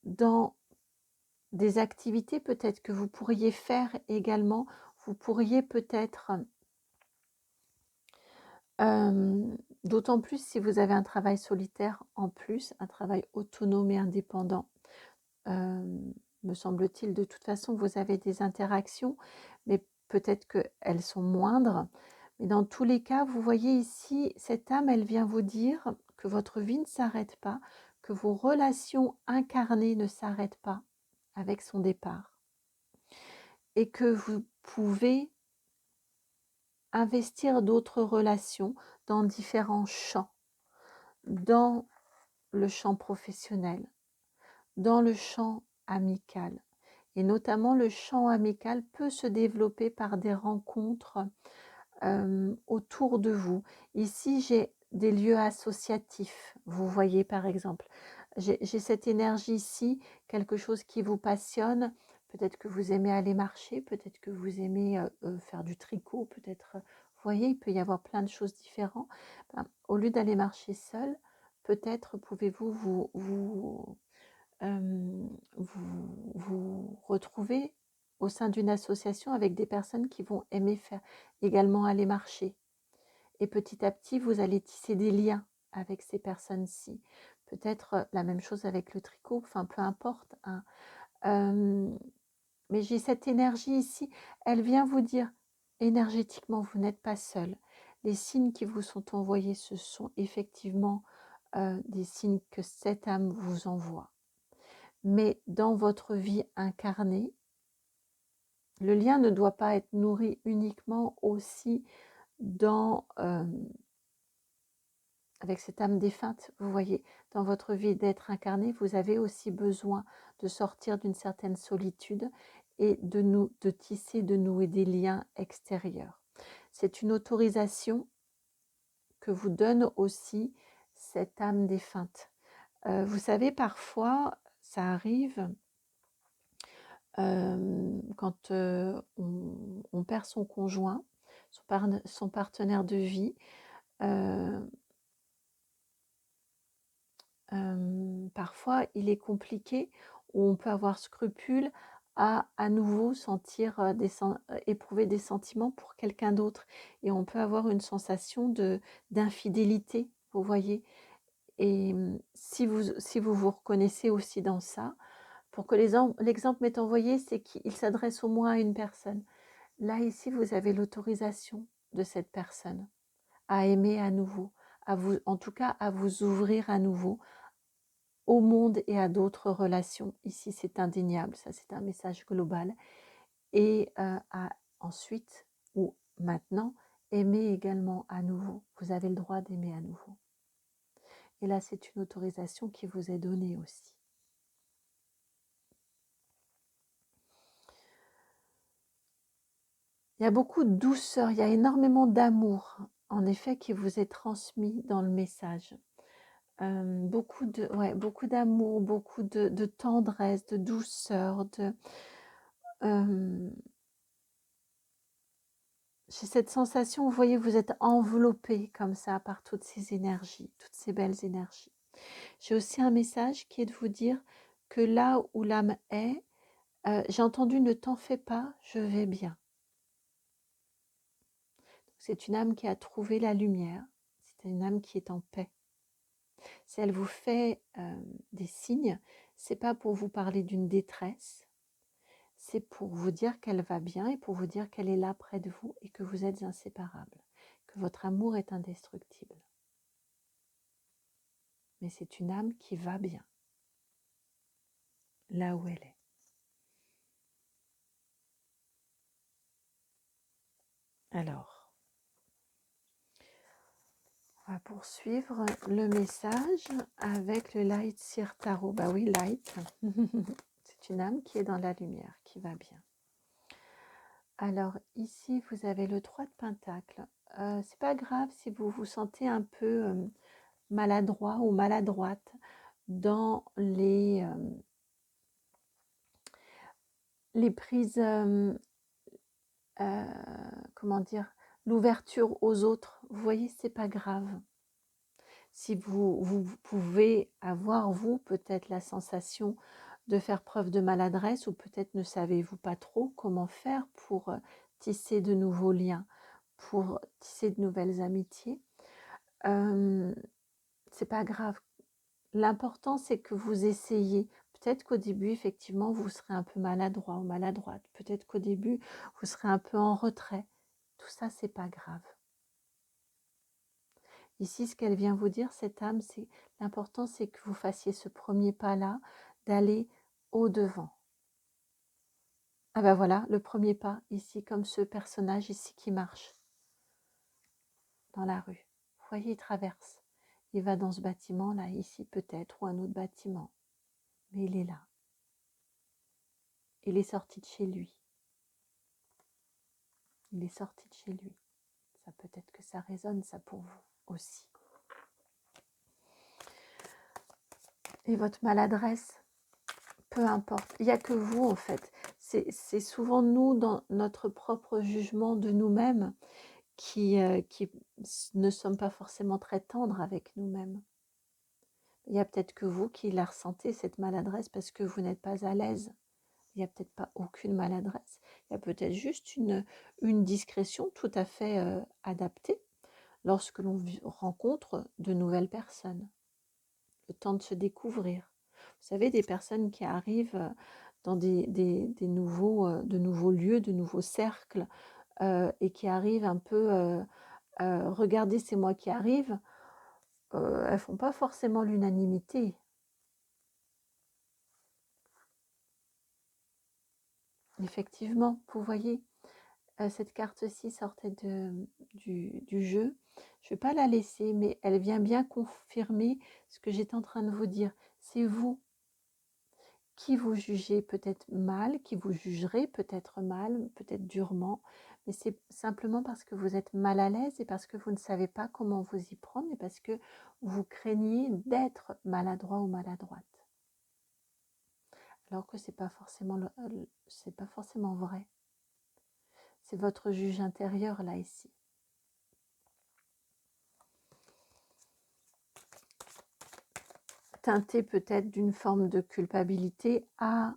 dans des activités peut-être que vous pourriez faire également. Vous pourriez peut-être, d'autant plus si vous avez un travail solitaire en plus, un travail autonome et indépendant, me semble-t-il. De toute façon, vous avez des interactions, mais peut-être qu'elles sont moindres. Mais dans tous les cas, vous voyez ici, cette âme, elle vient vous dire que votre vie ne s'arrête pas, que vos relations incarnées ne s'arrêtent pas avec son départ. Et que vous pouvez investir d'autres relations dans différents champs, dans le champ professionnel, dans le champ amical. Et notamment, le champ amical peut se développer par des rencontres autour de vous. Ici, j'ai des lieux associatifs, vous voyez par exemple. J'ai cette énergie ici, quelque chose qui vous passionne. Peut-être que vous aimez aller marcher, peut-être que vous aimez faire du tricot, peut-être, vous voyez, il peut y avoir plein de choses différentes. Ben, au lieu d'aller marcher seul, peut-être pouvez-vous vous retrouver au sein d'une association avec des personnes qui vont aimer faire également aller marcher. Et petit à petit, vous allez tisser des liens avec ces personnes-ci. Peut-être la même chose avec le tricot, enfin peu importe. Hein. Mais j'ai cette énergie ici, elle vient vous dire, énergétiquement, vous n'êtes pas seul. Les signes qui vous sont envoyés, ce sont effectivement des signes que cette âme vous envoie. Mais dans votre vie incarnée, le lien ne doit pas être nourri uniquement aussi dans, avec cette âme défunte. Vous voyez, dans votre vie d'être incarné, vous avez aussi besoin de sortir d'une certaine solitude et de tisser, de nouer des liens extérieurs. C'est une autorisation que vous donne aussi cette âme défunte. Vous savez, parfois, ça arrive quand on perd son conjoint, son partenaire de vie, parfois il est compliqué, ou on peut avoir scrupule à nouveau sentir, éprouver des sentiments pour quelqu'un d'autre. Et on peut avoir une sensation d'infidélité, vous voyez. Et si vous vous reconnaissez aussi dans ça, pour que l'exemple m'est envoyé, c'est qu'il s'adresse au moins à une personne. Là, ici, vous avez l'autorisation de cette personne à aimer à nouveau, en tout cas à vous ouvrir à nouveau au monde et à d'autres relations. Ici, c'est indéniable, ça c'est un message global. Et ensuite, ou maintenant, aimer également à nouveau. Vous avez le droit d'aimer à nouveau. Et là, c'est une autorisation qui vous est donnée aussi. Il y a beaucoup de douceur, il y a énormément d'amour, en effet, qui vous est transmis dans le message. Beaucoup d'amour, beaucoup de tendresse, de douceur, j'ai cette sensation, vous voyez, vous êtes enveloppé comme ça par toutes ces énergies, toutes ces belles énergies. J'ai aussi un message qui est de vous dire que là où l'âme est, j'ai entendu ne t'en fais pas, je vais bien. C'est une âme qui a trouvé la lumière, c'est une âme qui est en paix. Si elle vous fait des signes, c'est pas pour vous parler d'une détresse, c'est pour vous dire qu'elle va bien et pour vous dire qu'elle est là près de vous et que vous êtes inséparables, que votre amour est indestructible. Mais c'est une âme qui va bien, là où elle est. Alors, on va poursuivre le message avec le Light Seer Tarot. Bah oui, Light. C'est une âme qui est dans la lumière, qui va bien. Alors ici, vous avez le 3 de Pentacle. C'est pas grave si vous vous sentez un peu maladroit ou maladroite dans les prises, comment dire, l'ouverture aux autres. Vous voyez, c'est pas grave. Si vous pouvez avoir, vous, peut-être la sensation de faire preuve de maladresse ou peut-être ne savez-vous pas trop comment faire pour tisser de nouveaux liens, pour tisser de nouvelles amitiés. C'est pas grave. L'important, c'est que vous essayez. Peut-être qu'au début, effectivement, vous serez un peu maladroit ou maladroite. Peut-être qu'au début, vous serez un peu en retrait. Tout ça, c'est pas grave. Ici, ce qu'elle vient vous dire, cette âme, c'est l'important, c'est que vous fassiez ce premier pas-là, d'aller au-devant. Ah ben voilà, le premier pas, ici, comme ce personnage ici qui marche dans la rue. Vous voyez, il traverse. Il va dans ce bâtiment-là, ici peut-être, ou un autre bâtiment. Mais il est là. Il est sorti de chez lui. Il est sorti de chez lui. Ça peut-être que ça résonne, ça, pour vous aussi. Et votre maladresse, peu importe. Il n'y a que vous, en fait. C'est souvent nous, dans notre propre jugement de nous-mêmes, qui ne sommes pas forcément très tendres avec nous-mêmes. Il n'y a peut-être que vous qui la ressentez, cette maladresse, parce que vous n'êtes pas à l'aise. Il n'y a peut-être pas aucune maladresse. Il y a peut-être juste une discrétion tout à fait adaptée lorsque l'on rencontre de nouvelles personnes. Le temps de se découvrir. Vous savez, des personnes qui arrivent dans de nouveaux lieux, de nouveaux cercles, et qui arrivent un peu, regardez, c'est moi qui arrive, elles ne font pas forcément l'unanimité. Effectivement, vous voyez, cette carte-ci sortait du jeu. Je ne vais pas la laisser, mais elle vient bien confirmer ce que j'étais en train de vous dire. C'est vous qui vous jugez peut-être mal, qui vous jugerez peut-être mal, peut-être durement, mais c'est simplement parce que vous êtes mal à l'aise et parce que vous ne savez pas comment vous y prendre et parce que vous craignez d'être maladroit ou maladroite. Alors que c'est pas forcément vrai. C'est votre juge intérieur là ici. Teinté peut-être d'une forme de culpabilité à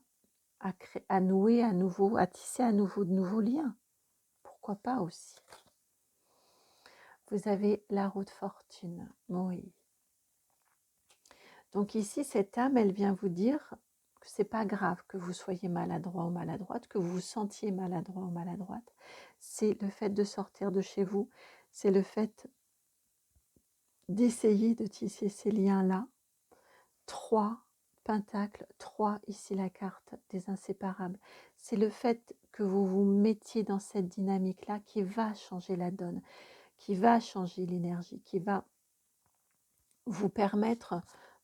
nouer à nouveau, à tisser à nouveau de nouveaux liens. Pourquoi pas aussi. Vous avez la roue de fortune, oui. Donc ici, cette âme, elle vient vous dire que c'est pas grave que vous soyez maladroit ou maladroite, que vous vous sentiez maladroit ou maladroite. C'est le fait de sortir de chez vous, c'est le fait d'essayer de tisser ces liens-là. 3 pentacles, 3 ici la carte des inséparables. C'est le fait que vous vous mettiez dans cette dynamique-là qui va changer la donne, qui va changer l'énergie, qui va vous permettre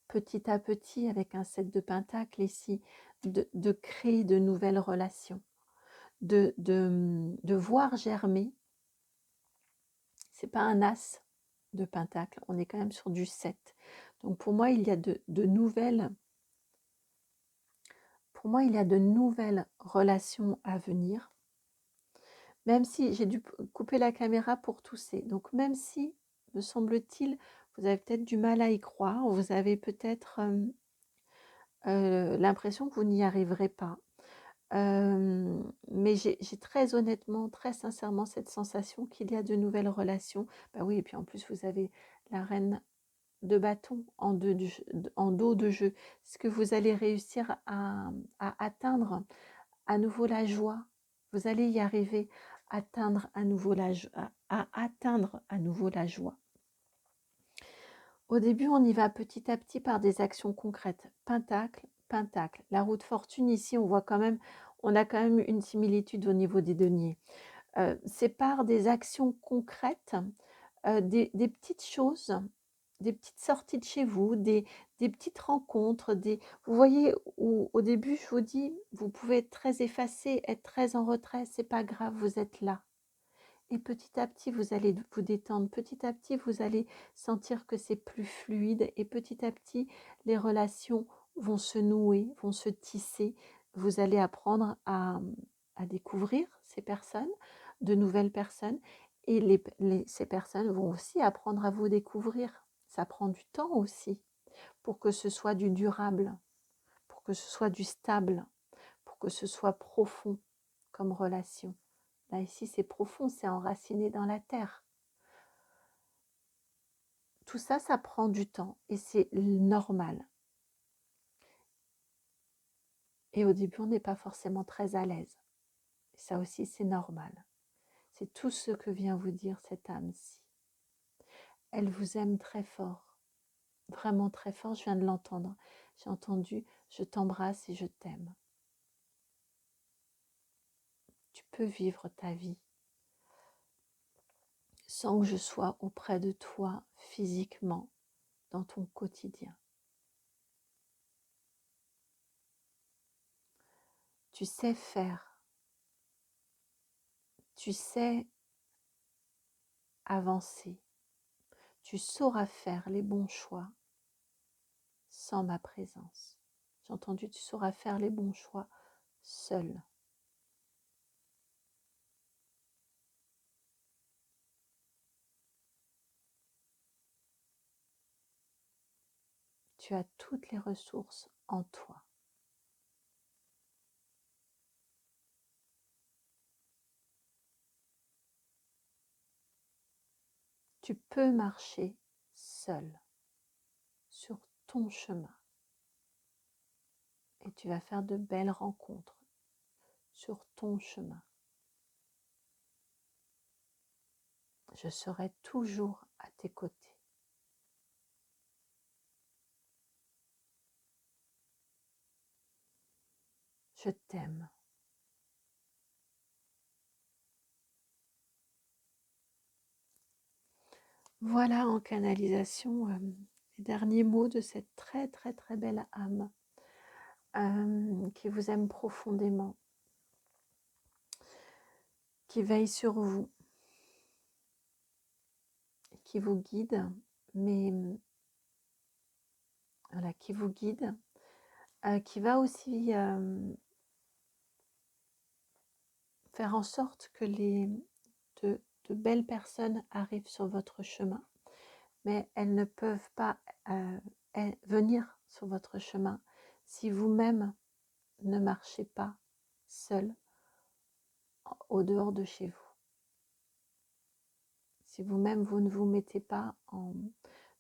petit à petit, avec un 7 de pentacles ici, de créer de nouvelles relations, de voir germer. C'est pas un as de pentacle, on est quand même sur du 7. Donc pour moi, il y a de nouvelles Pour moi, il y a de nouvelles relations à venir, même si j'ai dû couper la caméra pour tousser. Donc même si, me semble-t-il, vous avez peut-être du mal à y croire, vous avez peut-être l'impression que vous n'y arriverez pas. Mais j'ai très honnêtement, très sincèrement cette sensation qu'il y a de nouvelles relations. Bah oui, et puis en plus, vous avez la reine de bâton en dos de jeu. Est-ce que vous allez réussir à atteindre à nouveau la joie? Vous allez y arriver, atteindre à nouveau à atteindre à nouveau la joie. Au début, on y va petit à petit par des actions concrètes. Pentacle, pentacle. La roue de fortune, ici, on a quand même une similitude au niveau des deniers. C'est par des actions concrètes, des petites choses, des petites sorties de chez vous, des petites rencontres. Vous voyez, au début, je vous dis, vous pouvez être très effacé, être très en retrait, c'est pas grave, vous êtes là. Et petit à petit, vous allez vous détendre. Petit à petit, vous allez sentir que c'est plus fluide. Et petit à petit, les relations vont se nouer, vont se tisser. Vous allez apprendre à découvrir ces personnes, de nouvelles personnes. Et ces personnes vont aussi apprendre à vous découvrir. Ça prend du temps aussi pour que ce soit du durable, pour que ce soit du stable, pour que ce soit profond comme relation. Là, ici, c'est profond, c'est enraciné dans la terre. Tout ça, ça prend du temps et c'est normal. Et au début, on n'est pas forcément très à l'aise. Ça aussi, c'est normal. C'est tout ce que vient vous dire cette âme-ci. Elle vous aime très fort, vraiment très fort, je viens de l'entendre. J'ai entendu, je t'embrasse et je t'aime. Tu peux vivre ta vie sans que je sois auprès de toi physiquement dans ton quotidien. Tu sais faire, tu sais avancer, tu sauras faire les bons choix sans ma présence. J'ai entendu, tu sauras faire les bons choix seul. Tu as toutes les ressources en toi. Tu peux marcher seul sur ton chemin et tu vas faire de belles rencontres sur ton chemin. Je serai toujours à tes côtés. Je t'aime. Voilà en canalisation les derniers mots de cette très très très belle âme qui vous aime profondément, qui veille sur vous, qui vous guide, mais voilà, qui vous guide, qui va aussi faire en sorte que de belles personnes arrivent sur votre chemin, mais elles ne peuvent pas venir sur votre chemin si vous-même ne marchez pas seul au dehors de chez vous. Si vous-même vous ne vous mettez pas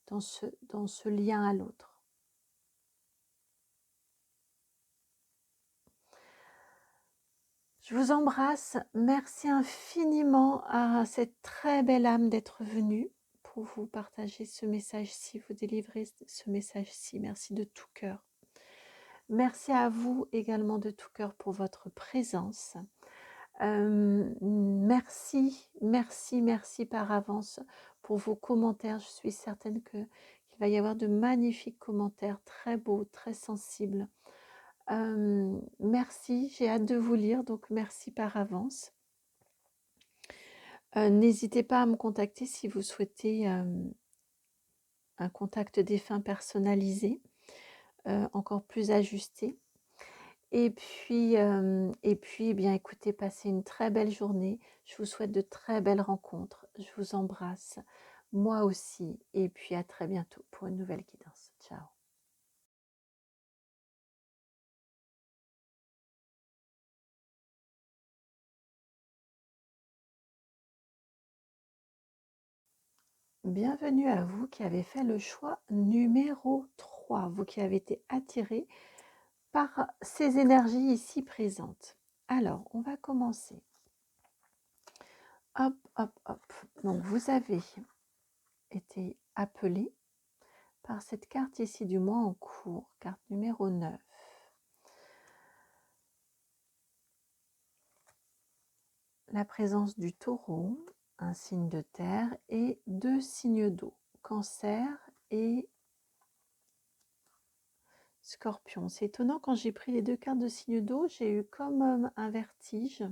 dans ce lien à l'autre. Je vous embrasse. Merci infiniment à cette très belle âme d'être venue pour vous partager ce message-ci, vous délivrer ce message-ci. Merci de tout cœur. Merci à vous également de tout cœur pour votre présence. Merci par avance pour vos commentaires. Je suis certaine qu'il va y avoir de magnifiques commentaires, très beaux, très sensibles. Merci, j'ai hâte de vous lire, donc merci par avance. N'hésitez pas à me contacter si vous souhaitez un contact défunt personnalisé, encore plus ajusté. Et puis, eh bien, écoutez, passez une très belle journée. Je vous souhaite de très belles rencontres. Je vous embrasse, moi aussi. Et puis, à très bientôt pour une nouvelle guidance. Ciao. Bienvenue à vous qui avez fait le choix numéro 3, vous qui avez été attiré par ces énergies ici présentes. Alors, on va commencer. Hop, hop, hop. Donc, vous avez été appelé par cette carte ici du mois en cours, carte numéro 9. La présence du taureau, un signe de terre, et 2 signes d'eau, cancer et scorpion. C'est étonnant, quand j'ai pris les 2 cartes de signes d'eau, j'ai eu comme un vertige.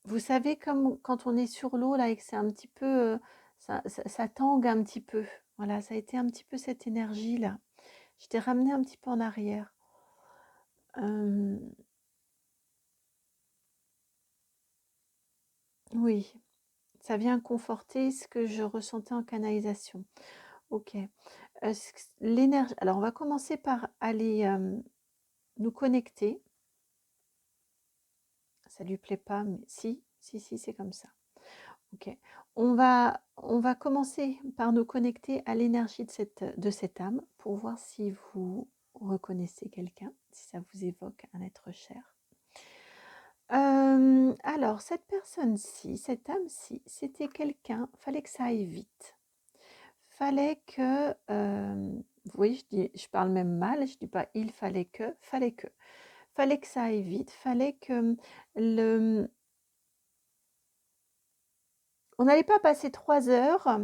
Vous savez, comme quand on est sur l'eau là et que c'est un petit peu, ça tangue un petit peu. Voilà, ça a été un petit peu cette énergie là. Je t'ai ramené un petit peu en arrière. Oui, ça vient conforter ce que je ressentais en canalisation. Ok. L'énergie. Alors, on va commencer par aller nous connecter. Ça lui plaît pas, mais si, c'est comme ça. Ok. On va commencer par nous connecter à l'énergie de cette âme pour voir si vous reconnaissez quelqu'un, si ça vous évoque un être cher. Alors, cette personne-ci, cette âme-ci, c'était quelqu'un, fallait que ça aille vite. Fallait que, vous voyez, je parle même mal, je dis pas il fallait que, fallait que. Fallait que ça aille vite, fallait que on n'allait pas passer 3 heures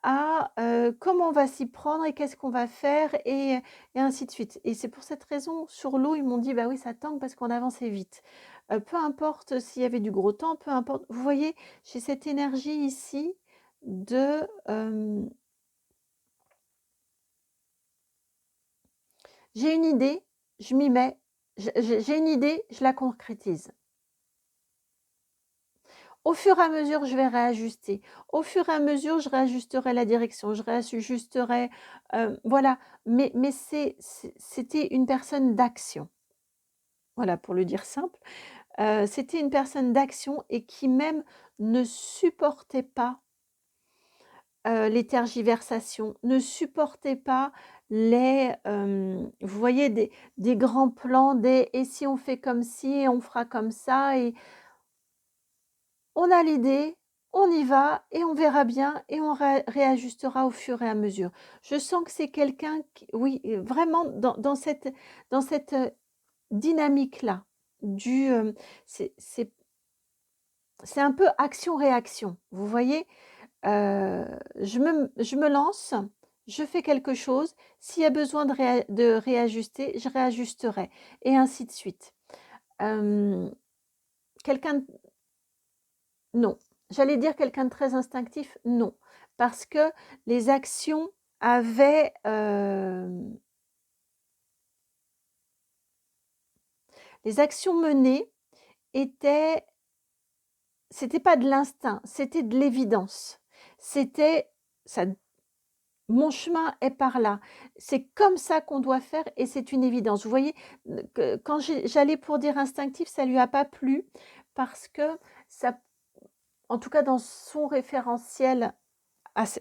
à comment on va s'y prendre et qu'est-ce qu'on va faire et ainsi de suite. Et c'est pour cette raison, sur l'eau, ils m'ont dit bah oui, ça tangue parce qu'on avançait vite. Peu importe s'il y avait du gros temps, peu importe. Vous voyez, j'ai cette énergie ici de j'ai une idée, je m'y mets, j'ai une idée, je la concrétise. Au fur et à mesure, je vais réajuster. Au fur et à mesure, je réajusterai la direction, je réajusterai, voilà. Mais c'était une personne d'action. Voilà, pour le dire simple. C'était une personne d'action et qui même ne supportait pas les tergiversations, ne supportait pas les, vous voyez, des grands plans, des et si on fait comme ci, on fera comme ça, et on a l'idée, on y va et on verra bien et on réajustera au fur et à mesure. Je sens que c'est quelqu'un qui, oui, vraiment dans cette dynamique-là, c'est c'est un peu action-réaction. Vous voyez, je me lance, je fais quelque chose. S'il y a besoin de réajuster, je réajusterai, et ainsi de suite. Quelqu'un Non. J'allais dire quelqu'un de très instinctif, non. Parce que les actions avaient, les actions menées étaient, c'était pas de l'instinct, c'était de l'évidence. C'était ça, mon chemin est par là. C'est comme ça qu'on doit faire et c'est une évidence. Vous voyez, que quand j'allais pour dire instinctif, ça lui a pas plu parce que ça, en tout cas dans son référentiel,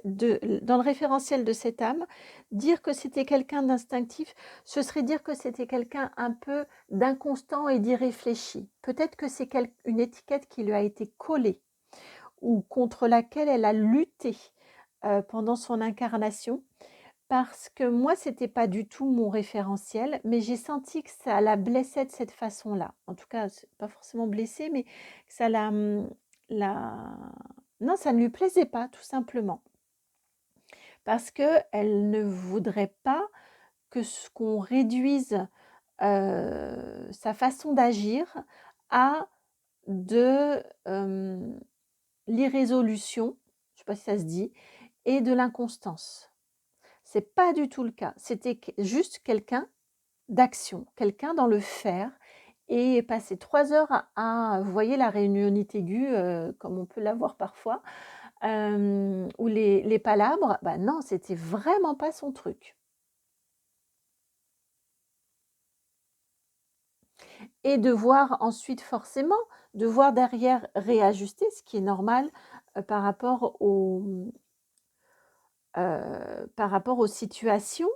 dans le référentiel de cette âme, dire que c'était quelqu'un d'instinctif, ce serait dire que c'était quelqu'un un peu d'inconstant et d'irréfléchi. Peut-être que c'est une étiquette qui lui a été collée ou contre laquelle elle a lutté pendant son incarnation, parce que moi, c'était pas du tout mon référentiel, mais j'ai senti que ça la blessait de cette façon-là. En tout cas, pas forcément blessée, mais que ça la... Non, ça ne lui plaisait pas, tout simplement. Parce qu'elle ne voudrait pas qu'on réduise sa façon d'agir à de l'irrésolution, je ne sais pas si ça se dit, et de l'inconstance. C'est pas du tout le cas. C'était juste quelqu'un d'action, quelqu'un dans le faire, et passer 3 heures vous voyez la réunionnite aiguë, comme on peut l'avoir parfois, ou les palabres, bah non, c'était vraiment pas son truc. Et devoir ensuite forcément, devoir derrière réajuster, ce qui est normal, par rapport aux situations.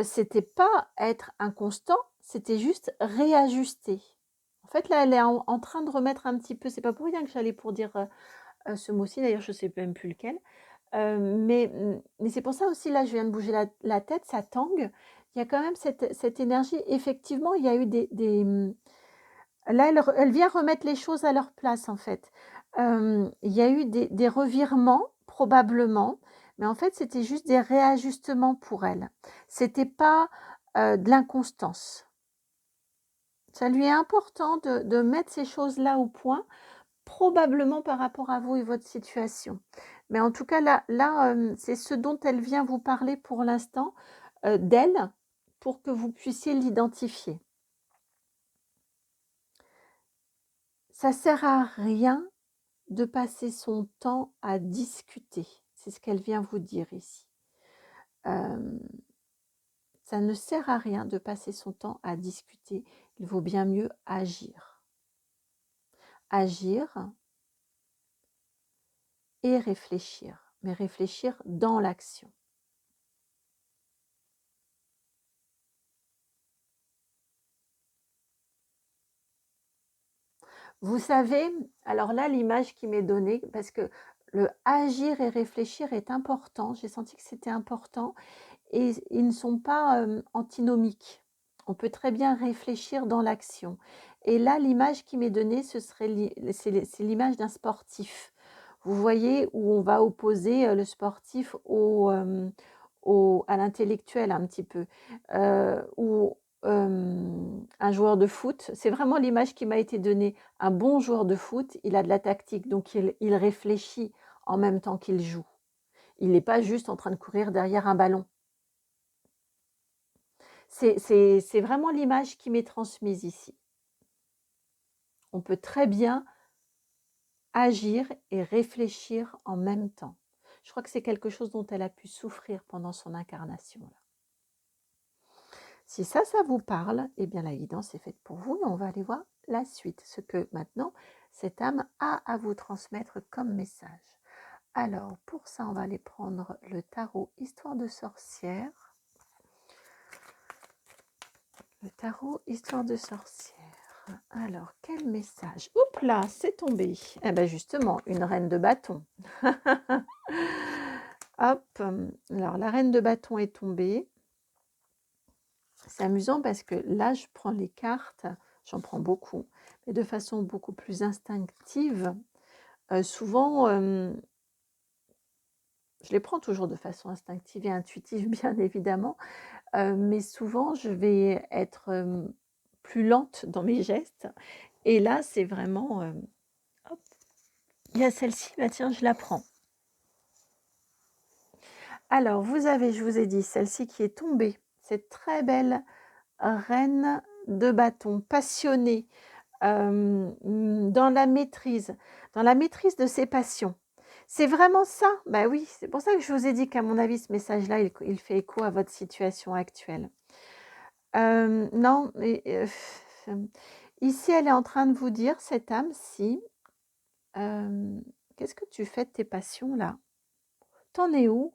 C'était pas être inconstant, c'était juste réajuster. En fait, là, elle est en train de remettre un petit peu, c'est pas pour rien que j'allais pour dire, ce mot-ci, d'ailleurs je sais même plus lequel. Mais c'est pour ça aussi, là, je viens de bouger la tête, ça tangue. Il y a quand même cette énergie. Effectivement, il y a eu là, elle vient remettre les choses à leur place, en fait. Il y a eu des revirements, probablement, mais en fait, c'était juste des réajustements pour elle. C'était pas de l'inconstance. Ça lui est important de mettre ces choses-là au point, probablement par rapport à vous et votre situation. Mais en tout cas, là, c'est ce dont elle vient vous parler pour l'instant, d'elle, pour que vous puissiez l'identifier. Ça sert à rien de passer son temps à discuter. C'est ce qu'elle vient vous dire ici. Ça ne sert à rien de passer son temps à discuter. Il vaut bien mieux agir. Agir et réfléchir, mais réfléchir dans l'action. Vous savez, alors là, l'image qui m'est donnée, parce que le agir et réfléchir est important, j'ai senti que c'était important, et ils ne sont pas antinomiques. On peut très bien réfléchir dans l'action. Et là, l'image qui m'est donnée, c'est l'image d'un sportif. Vous voyez, où on va opposer le sportif à l'intellectuel un petit peu, ou un joueur de foot. C'est vraiment l'image qui m'a été donnée. Un bon joueur de foot, il a de la tactique, donc il réfléchit en même temps qu'il joue. Il n'est pas juste en train de courir derrière un ballon. C'est vraiment l'image qui m'est transmise ici. On peut très bien agir et réfléchir en même temps. Je crois que c'est quelque chose dont elle a pu souffrir pendant son incarnation. Là. Si ça vous parle, eh bien la guidance est faite pour vous et on va aller voir la suite, ce que maintenant cette âme a à vous transmettre comme message. Alors pour ça, on va aller prendre le tarot Histoire de sorcière. Le tarot Histoire de sorcière. Alors, quel message? Oups là, c'est tombé. Eh bien justement, une reine de bâton. Hop, alors la reine de bâton est tombée. C'est amusant parce que là, je prends les cartes, j'en prends beaucoup, mais de façon beaucoup plus instinctive. Souvent, je les prends toujours de façon instinctive et intuitive, bien évidemment, mais souvent, je vais être plus lente dans mes gestes. Et là, c'est vraiment... hop, il y a celle-ci, bah tiens, je la prends. Alors, vous avez, je vous ai dit, celle-ci qui est tombée. Cette très belle reine de bâton, passionnée, dans la maîtrise de ses passions. C'est vraiment ça. Bah oui, c'est pour ça que je vous ai dit qu'à mon avis, ce message-là, il fait écho à votre situation actuelle. Non, mais ici, elle est en train de vous dire, cette âme-ci, qu'est-ce que tu fais de tes passions là? T'en es où?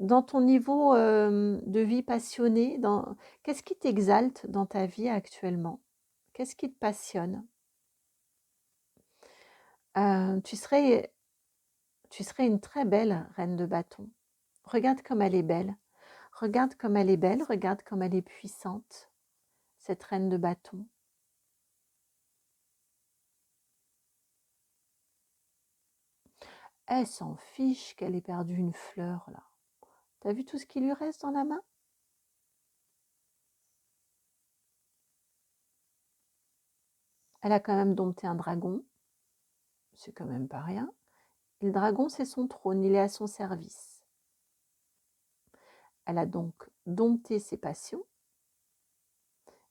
Dans ton niveau de vie passionnée, qu'est-ce qui t'exalte dans ta vie actuellement? Qu'est-ce qui te passionne? Tu serais une très belle reine de bâton. Regarde comme elle est belle. Regarde comme elle est belle, regarde comme elle est puissante, cette reine de bâton. Elle s'en fiche qu'elle ait perdu une fleur là. T'as vu tout ce qui lui reste dans la main? Elle a quand même dompté un dragon. C'est quand même pas rien. Et le dragon, c'est son trône, il est à son service. Elle a donc dompté ses passions,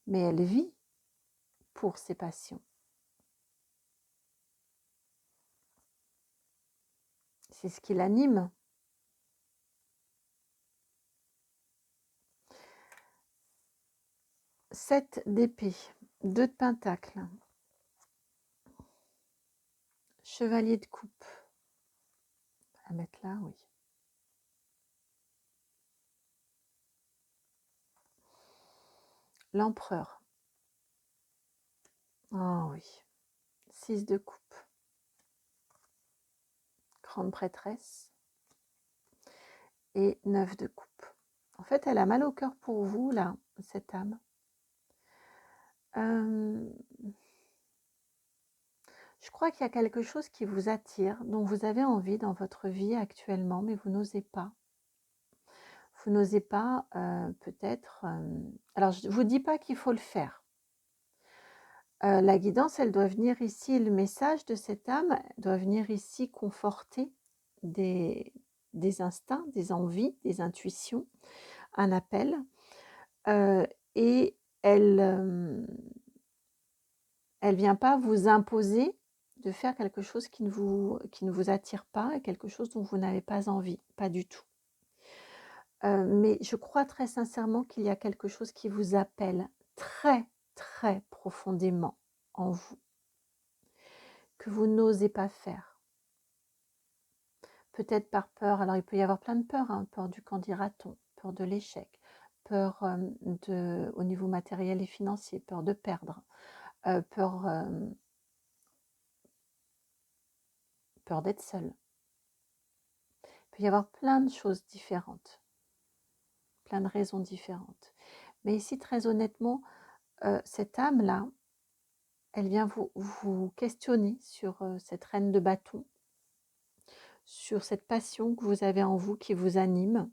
mais elle vit pour ses passions. C'est ce qui l'anime. Sept d'épée, 2 de pentacle, chevalier de coupe. On va mettre là, oui. L'empereur. Ah oui. 6 de coupe. Grande prêtresse. Et 9 de coupe. En fait, elle a mal au cœur pour vous, là, cette âme. Je crois qu'il y a quelque chose qui vous attire, dont vous avez envie dans votre vie actuellement, mais vous n'osez pas. Vous n'osez pas, peut-être... alors, je ne vous dis pas qu'il faut le faire. La guidance, elle doit venir ici, le message de cette âme doit venir ici conforter des instincts, des envies, des intuitions, un appel. Et elle vient pas vous imposer de faire quelque chose qui ne vous attire pas et quelque chose dont vous n'avez pas envie, pas du tout. Mais je crois très sincèrement qu'il y a quelque chose qui vous appelle très, très profondément en vous, que vous n'osez pas faire. Peut-être par peur, alors il peut y avoir plein de peurs, hein, peur du qu'en dira-t-on, peur de l'échec, peur au niveau matériel et financier, peur de perdre, peur d'être seul. Il peut y avoir plein de choses différentes, plein de raisons différentes. Mais ici, très honnêtement, cette âme-là, elle vient vous questionner sur cette reine de bâton, sur cette passion que vous avez en vous qui vous anime.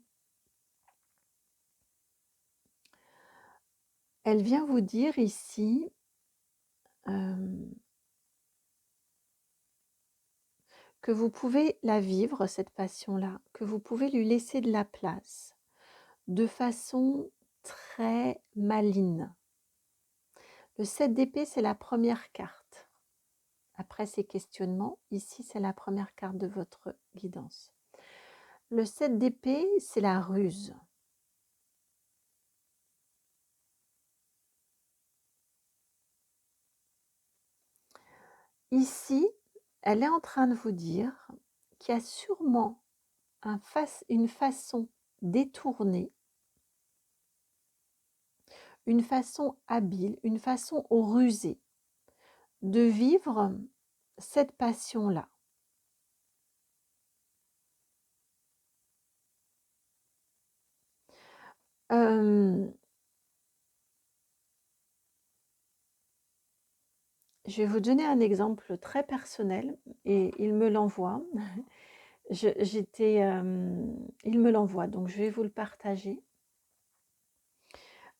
Elle vient vous dire ici que vous pouvez la vivre, cette passion-là, que vous pouvez lui laisser de la place de façon très maligne. Le 7 d'épée, c'est la première carte. Après ces questionnements, ici, c'est la première carte de votre guidance. Le 7 d'épée, c'est la ruse. Ici, elle est en train de vous dire qu'il y a sûrement une façon détournée, une façon habile, une façon rusée de vivre cette passion-là. Je vais vous donner un exemple très personnel et il me l'envoie. Il me l'envoie, donc je vais vous le partager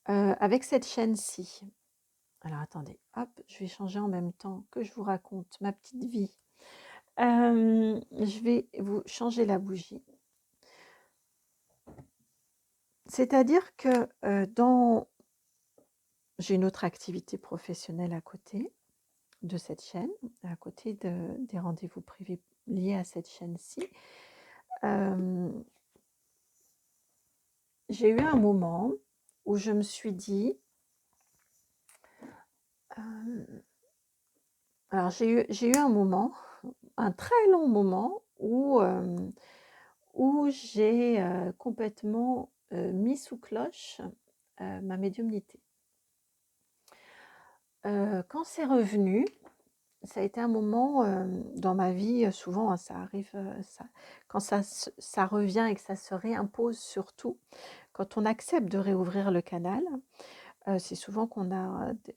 avec cette chaîne-ci. Alors attendez, hop, je vais changer en même temps que je vous raconte ma petite vie. Je vais vous changer la bougie. C'est-à-dire que j'ai une autre activité professionnelle à côté de cette chaîne, à côté des rendez-vous privés liés à cette chaîne-ci. J'ai eu un moment où je me suis dit, alors j'ai eu un moment, un très long moment où j'ai complètement mis sous cloche ma médiumnité. Quand c'est revenu, ça a été un moment dans ma vie, souvent hein, ça arrive, quand ça revient et que ça se réimpose surtout, quand on accepte de réouvrir le canal, c'est souvent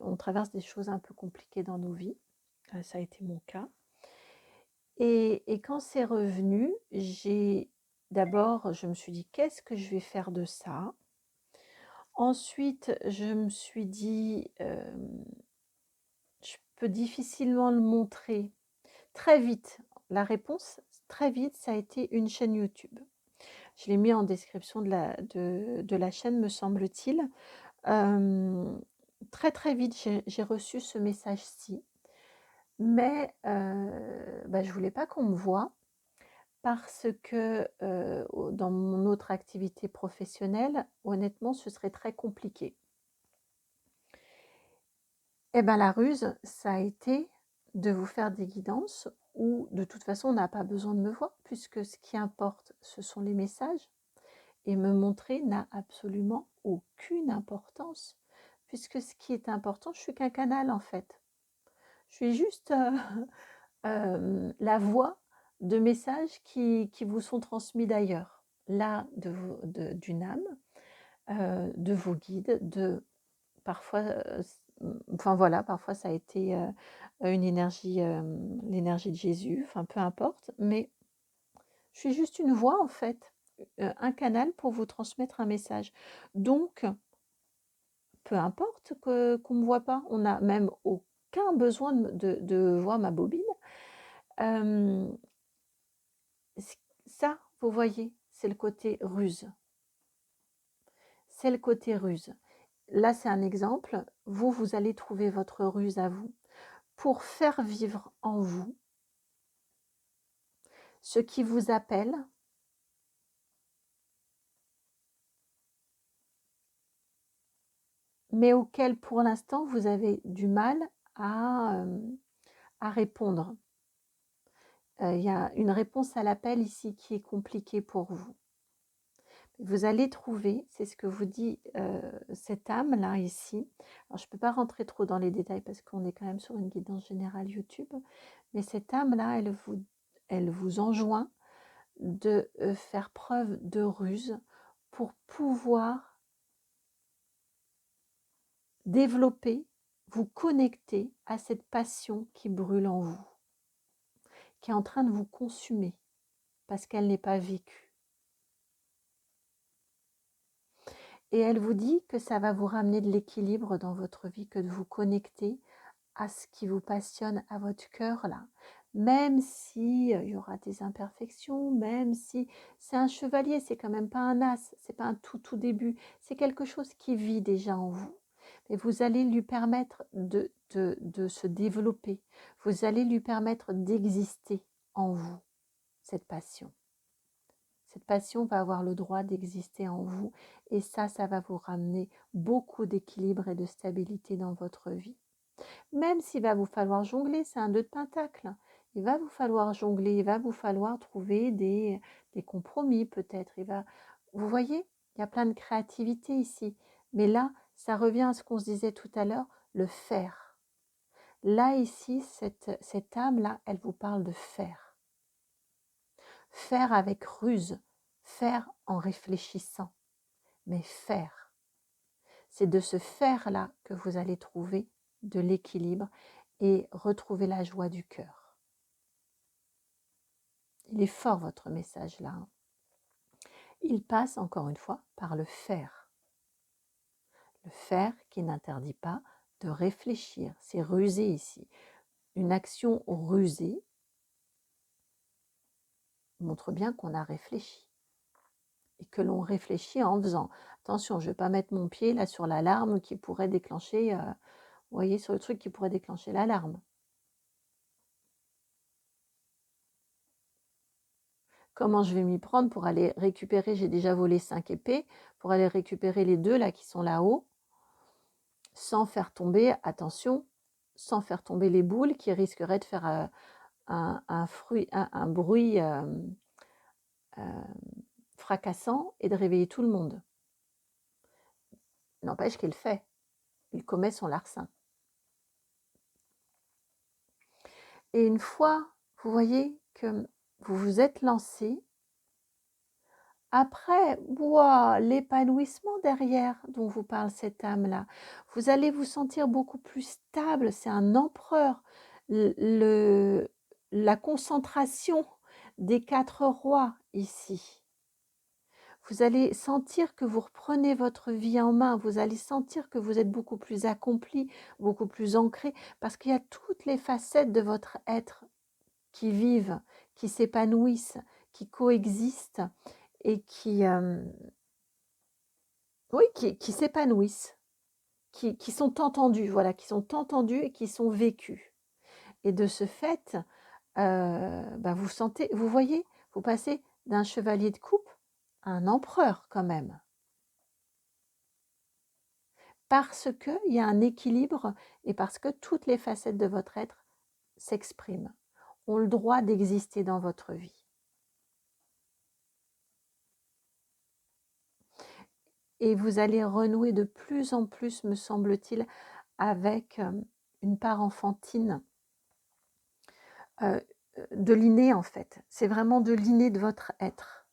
on traverse des choses un peu compliquées dans nos vies. Ça a été mon cas. Et quand c'est revenu, d'abord, je me suis dit, qu'est-ce que je vais faire de ça? Ensuite, je me suis dit, je peux difficilement le montrer. Très vite, la réponse, très vite, ça a été une chaîne YouTube. Je l'ai mis en description de la chaîne, me semble-t-il. Très très vite, j'ai reçu ce message-ci, mais je voulais pas qu'on me voie parce que dans mon autre activité professionnelle, honnêtement, ce serait très compliqué. Et bien la ruse, ça a été de vous faire des guidances où de toute façon on n'a pas besoin de me voir puisque ce qui importe, ce sont les messages. Et me montrer n'a absolument aucune importance puisque ce qui est important, je suis qu'un canal en fait. Je suis juste la voix de messages qui vous sont transmis d'ailleurs, là d'une âme, de vos guides, parfois, enfin voilà, parfois ça a été une énergie, l'énergie de Jésus, enfin peu importe, mais je suis juste une voix en fait, un canal pour vous transmettre un message. Donc, peu importe qu'on ne me voit pas, on n'a même aucun besoin de voir ma bobine. Ça, vous voyez, c'est le côté ruse. C'est le côté ruse. Là, c'est un exemple. Vous allez trouver votre ruse à vous pour faire vivre en vous ce qui vous appelle, mais auquel pour l'instant vous avez du mal à répondre. Il y a une réponse à l'appel ici qui est compliquée pour vous. Vous allez trouver, c'est ce que vous dit cette âme-là ici. Alors, je ne peux pas rentrer trop dans les détails parce qu'on est quand même sur une guidance générale YouTube, mais cette âme-là, elle vous enjoint de faire preuve de ruse pour pouvoir développer, vous connecter à cette passion qui brûle en vous, qui est en train de vous consumer parce qu'elle n'est pas vécue. Et elle vous dit que ça va vous ramener de l'équilibre dans votre vie, que de vous connecter à ce qui vous passionne, à votre cœur là. Même si il y aura des imperfections, même si c'est un chevalier, c'est quand même pas un as, c'est pas un tout début, c'est quelque chose qui vit déjà en vous. Et vous allez lui permettre de se développer, vous allez lui permettre d'exister en vous, cette passion. Cette passion va avoir le droit d'exister en vous et ça va vous ramener beaucoup d'équilibre et de stabilité dans votre vie. Même s'il va vous falloir jongler, c'est un 2 de pentacle. Il va vous falloir jongler, il va vous falloir trouver des compromis peut-être. Vous voyez, il y a plein de créativité ici. Mais là, ça revient à ce qu'on se disait tout à l'heure, le faire. Là, ici, cette âme-là, elle vous parle de faire. Faire avec ruse, faire en réfléchissant, mais faire. C'est de ce faire-là que vous allez trouver de l'équilibre et retrouver la joie du cœur. Il est fort votre message là. Il passe encore une fois par le faire. Le faire qui n'interdit pas de réfléchir. C'est rusé ici. Une action rusée montre bien qu'on a réfléchi. Et que l'on réfléchit en faisant. Attention, je ne vais pas mettre mon pied là sur l'alarme qui pourrait déclencher, vous voyez, sur le truc qui pourrait déclencher l'alarme. Comment je vais m'y prendre pour aller récupérer, j'ai déjà volé 5 épées, pour aller récupérer les 2 là qui sont là-haut, sans faire tomber, attention, sans faire tomber les boules qui risqueraient de faire un bruit fracassant et de réveiller tout le monde. N'empêche qu'il le fait, il commet son larcin. Et une fois, vous voyez que vous vous êtes lancé, après, l'épanouissement derrière dont vous parle cette âme-là, vous allez vous sentir beaucoup plus stable, c'est un empereur. La concentration des 4 rois ici. Vous allez sentir que vous reprenez votre vie en main, vous allez sentir que vous êtes beaucoup plus accompli, beaucoup plus ancré, parce qu'il y a toutes les facettes de votre être qui vivent, qui s'épanouissent, qui coexistent. et oui, qui s'épanouissent, qui sont entendus, voilà, qui sont entendus et qui sont vécus. Et de ce fait, vous sentez, vous voyez, vous passez d'un chevalier de coupe à un empereur quand même. Parce qu'il y a un équilibre et parce que toutes les facettes de votre être s'expriment, ont le droit d'exister dans votre vie. Et vous allez renouer de plus en plus, me semble-t-il, avec une part enfantine de l'inné en fait. C'est vraiment de l'inné de votre être.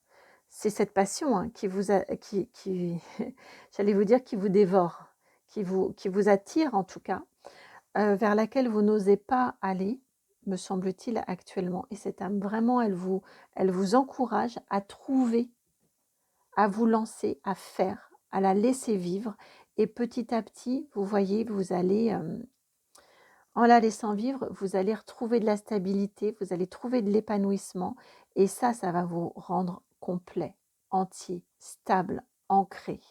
C'est cette passion qui vous a, j'allais vous dire, qui vous dévore, qui vous attire en tout cas, vers laquelle vous n'osez pas aller, me semble-t-il actuellement. Et cette âme, vraiment, elle vous encourage à trouver, à vous lancer, à faire, à la laisser vivre. Et petit à petit, vous voyez, vous allez, en la laissant vivre, vous allez retrouver de la stabilité, vous allez trouver de l'épanouissement. Et ça va vous rendre complet, entier, stable, ancré.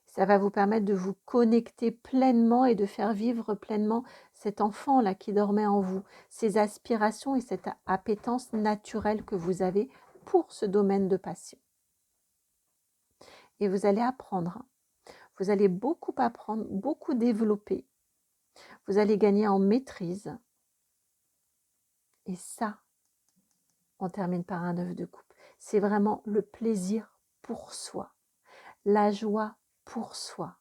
Ça va vous permettre de vous connecter pleinement et de faire vivre pleinement cet enfant-là qui dormait en vous, ces aspirations et cette appétence naturelle que vous avez pour ce domaine de passion. Et vous allez apprendre, vous allez beaucoup apprendre, beaucoup développer, vous allez gagner en maîtrise. Et ça, on termine par un 9 de coupe. C'est vraiment le plaisir pour soi, la joie pour soi,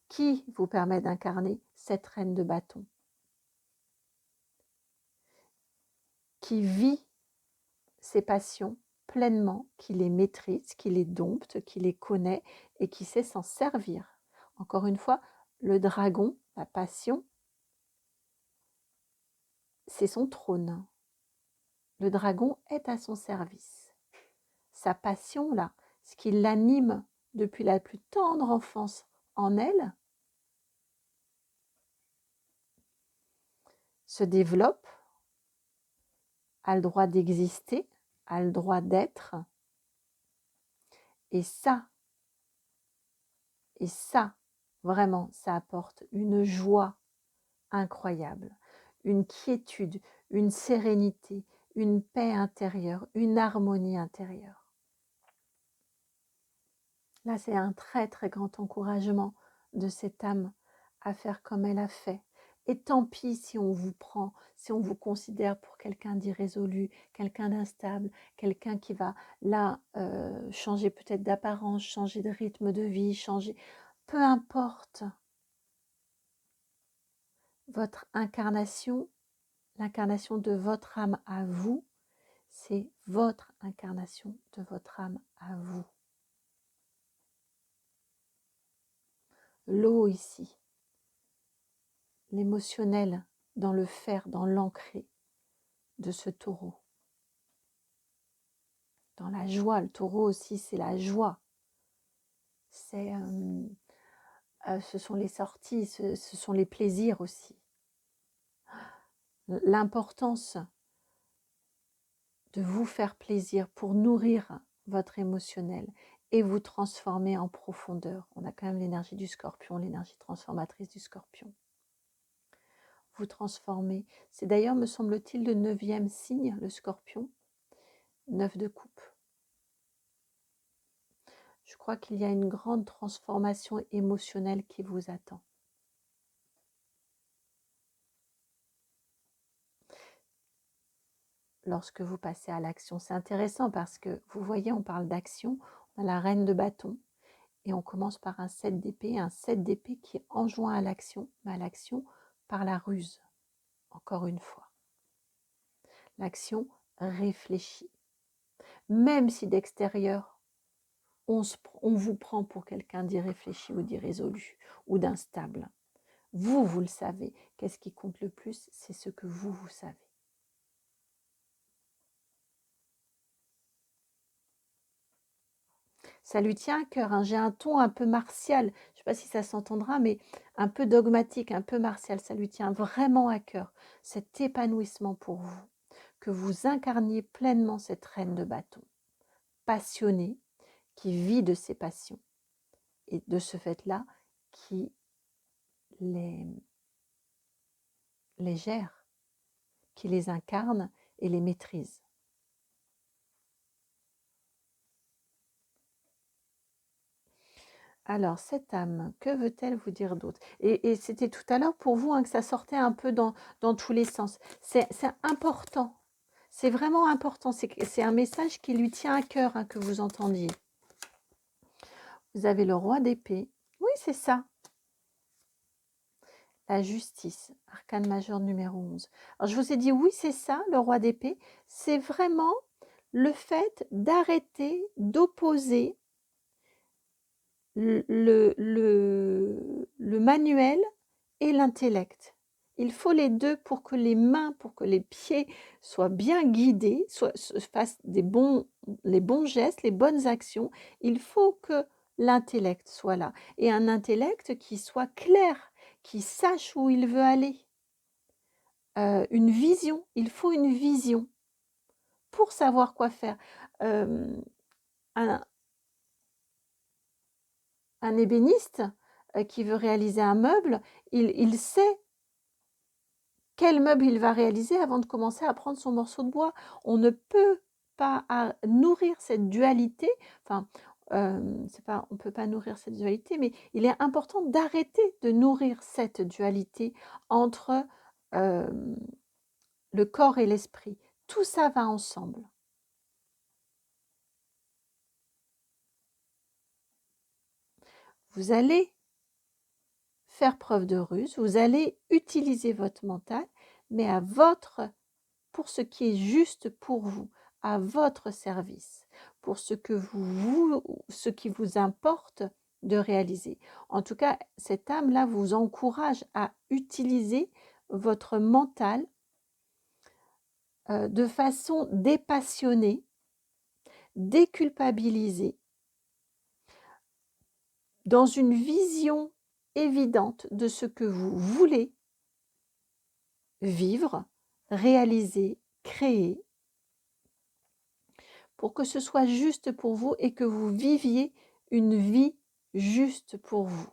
qui vous permet d'incarner cette reine de bâton, qui vit ses passions pleinement, qui les maîtrise, qui les dompte, qui les connaît et qui sait s'en servir. Encore une fois, le dragon, la passion, c'est son trône. Le dragon est à son service. Sa passion, là, ce qui l'anime depuis la plus tendre enfance en elle, se développe, a le droit d'exister, a le droit d'être. Et ça, vraiment, ça apporte une joie incroyable, une quiétude, une sérénité, une paix intérieure, une harmonie intérieure. Là, c'est un très très grand encouragement de cette âme à faire comme elle a fait. Et tant pis si on vous prend, si on vous considère pour quelqu'un d'irrésolu, quelqu'un d'instable, quelqu'un qui va là changer peut-être d'apparence, changer de rythme de vie, changer, peu importe. Votre incarnation, l'incarnation de votre âme à vous, c'est votre incarnation de votre âme à vous. L'eau ici, l'émotionnel dans le faire, dans l'ancré de ce taureau. Dans la joie, le taureau aussi, c'est la joie. C'est, ce sont les sorties, ce sont les plaisirs aussi. L'importance de vous faire plaisir pour nourrir votre émotionnel et vous transformer en profondeur. On a quand même l'énergie du scorpion, l'énergie transformatrice du scorpion. Vous transformer. C'est d'ailleurs, me semble-t-il, le 9e signe, le scorpion, 9 de coupe. Je crois qu'il y a une grande transformation émotionnelle qui vous attend. Lorsque vous passez à l'action, c'est intéressant parce que vous voyez, on parle d'action, on a la reine de bâton et on commence par un 7 d'épée, qui enjoint à l'action, mais à l'action par la ruse, encore une fois. L'action réfléchie. Même si d'extérieur, on vous prend pour quelqu'un d'irréfléchi ou d'irrésolu ou d'instable. Vous le savez. Qu'est-ce qui compte le plus? C'est ce que vous savez. Ça lui tient à cœur, hein. J'ai un ton un peu martial, je ne sais pas si ça s'entendra, mais un peu dogmatique, un peu martial. Ça lui tient vraiment à cœur, cet épanouissement pour vous, que vous incarniez pleinement cette reine de bâton, passionnée, qui vit de ses passions et de ce fait-là, qui les gère, qui les incarne et les maîtrise. Alors, cette âme, que veut-elle vous dire d'autre? Et c'était tout à l'heure pour vous, hein, que ça sortait un peu dans tous les sens. C'est important. C'est vraiment important. C'est un message qui lui tient à cœur, hein, que vous entendiez. Vous avez le roi d'épée. Oui, c'est ça. La justice, arcane majeur numéro 11. Alors, je vous ai dit, oui, c'est ça, le roi d'épée. C'est vraiment le fait d'arrêter, d'opposer le manuel et l'intellect. Il faut les deux pour que les mains, pour que les pieds soient bien guidés, fassent les bons gestes, les bonnes actions. Il faut que l'intellect soit là. Et un intellect qui soit clair, qui sache où il veut aller. Une vision, il faut une vision pour savoir quoi faire. Un ébéniste qui veut réaliser un meuble, il sait quel meuble il va réaliser avant de commencer à prendre son morceau de bois. On ne peut pas nourrir cette dualité, enfin, on ne peut pas nourrir cette dualité, mais il est important d'arrêter de nourrir cette dualité entre le corps et l'esprit. Tout ça va ensemble. Vous allez faire preuve de ruse, vous allez utiliser votre mental, mais pour ce qui est juste pour vous, à votre service, pour ce qui vous importe de réaliser. En tout cas, cette âme-là vous encourage à utiliser votre mental de façon dépassionnée, déculpabilisée, dans une vision évidente de ce que vous voulez vivre, réaliser, créer, pour que ce soit juste pour vous et que vous viviez une vie juste pour vous.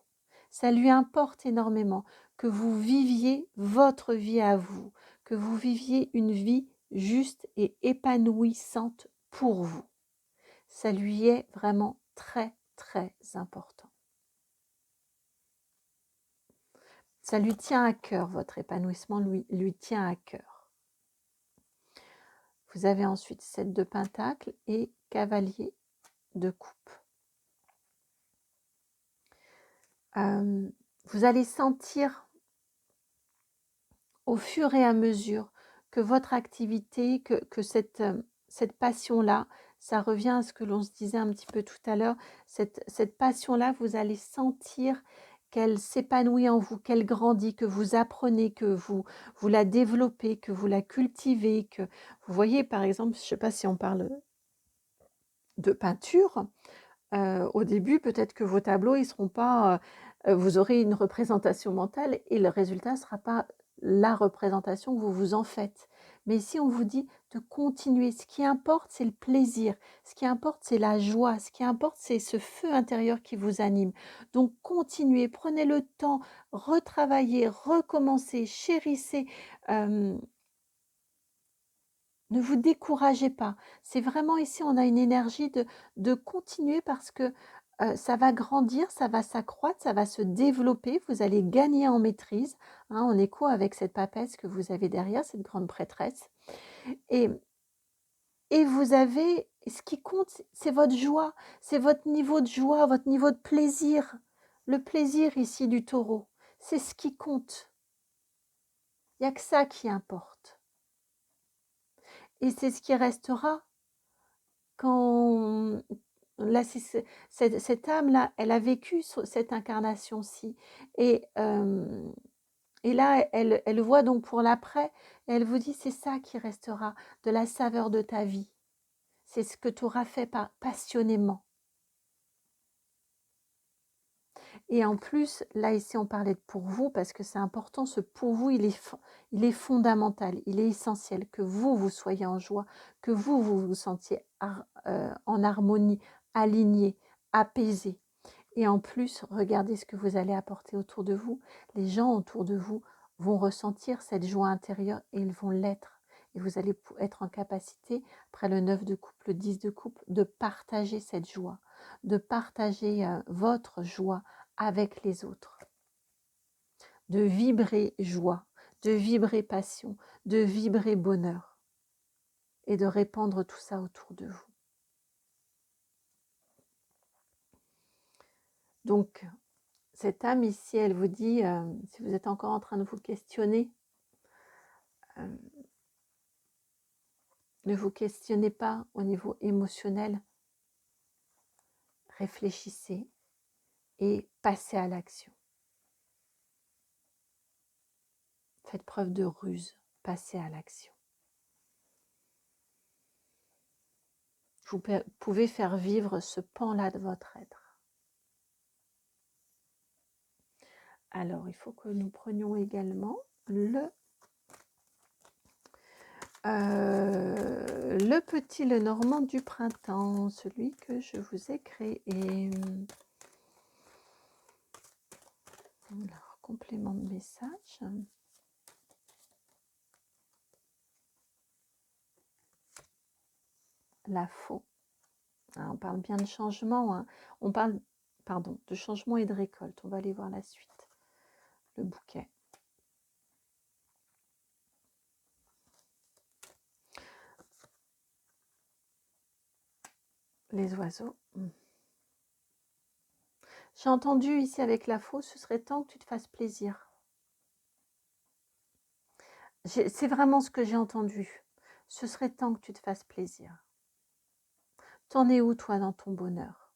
Ça lui importe énormément que vous viviez votre vie à vous, que vous viviez une vie juste et épanouissante pour vous. Ça lui est vraiment très, très important. Ça lui tient à cœur, votre épanouissement lui tient à cœur. Vous avez ensuite 7 de Pentacle et Cavalier de Coupe. Vous allez sentir au fur et à mesure que votre activité, que cette passion-là, ça revient à ce que l'on se disait un petit peu tout à l'heure, cette passion-là, vous allez sentir qu'elle s'épanouit en vous, qu'elle grandit, que vous apprenez, que vous la développez, que vous la cultivez, que vous voyez par exemple, je ne sais pas si on parle de peinture, au début peut-être que vos tableaux, ils seront pas, vous aurez une représentation mentale et le résultat ne sera pas la représentation que vous vous en faites. Mais ici, on vous dit de continuer. Ce qui importe, c'est le plaisir. Ce qui importe, c'est la joie. Ce qui importe, c'est ce feu intérieur qui vous anime. Donc, continuez, prenez le temps, retravaillez, recommencez, chérissez. Ne vous découragez pas. C'est vraiment ici, on a une énergie de continuer parce que ça va grandir, ça va s'accroître, ça va se développer. Vous allez gagner en maîtrise, hein, en écho avec cette papesse que vous avez derrière, cette grande prêtresse. Et vous avez, ce qui compte, c'est votre joie, c'est votre niveau de joie, votre niveau de plaisir. Le plaisir ici du taureau, c'est ce qui compte. Il n'y a que ça qui importe. Et c'est ce qui restera quand là, cette âme-là, elle a vécu cette incarnation-ci. Et là, elle voit donc pour l'après, et elle vous dit, c'est ça qui restera de la saveur de ta vie. C'est ce que tu auras fait passionnément. Et en plus, là ici on parlait de pour vous parce que c'est important, ce pour vous il est fondamental, il est essentiel que vous soyez en joie, que vous vous sentiez en harmonie, aligné, apaisé. Et en plus, regardez ce que vous allez apporter autour de vous. Les gens autour de vous vont ressentir cette joie intérieure et ils vont l'être. Et vous allez être en capacité, après le 9 de coupe, le 10 de coupe, de partager cette joie, de partager votre joie avec les autres, de vibrer joie, de vibrer passion, de vibrer bonheur et de répandre tout ça autour de vous. Donc, cette âme ici, elle vous dit, si vous êtes encore en train de vous questionner, ne vous questionnez pas au niveau émotionnel, réfléchissez et passez à l'action. Faites preuve de ruse, passez à l'action. Vous pouvez faire vivre ce pan-là de votre être. Alors, il faut que nous prenions également le petit Lenormand du printemps, celui que je vous ai créé. Alors, complément de message. La faux. On parle bien de changement. Hein. On parle, pardon, de changement et de récolte. On va aller voir la suite. Le bouquet. Les oiseaux. J'ai entendu ici avec la faux, ce serait temps que tu te fasses plaisir. C'est vraiment ce que j'ai entendu. Ce serait temps que tu te fasses plaisir. T'en es où, toi, dans ton bonheur?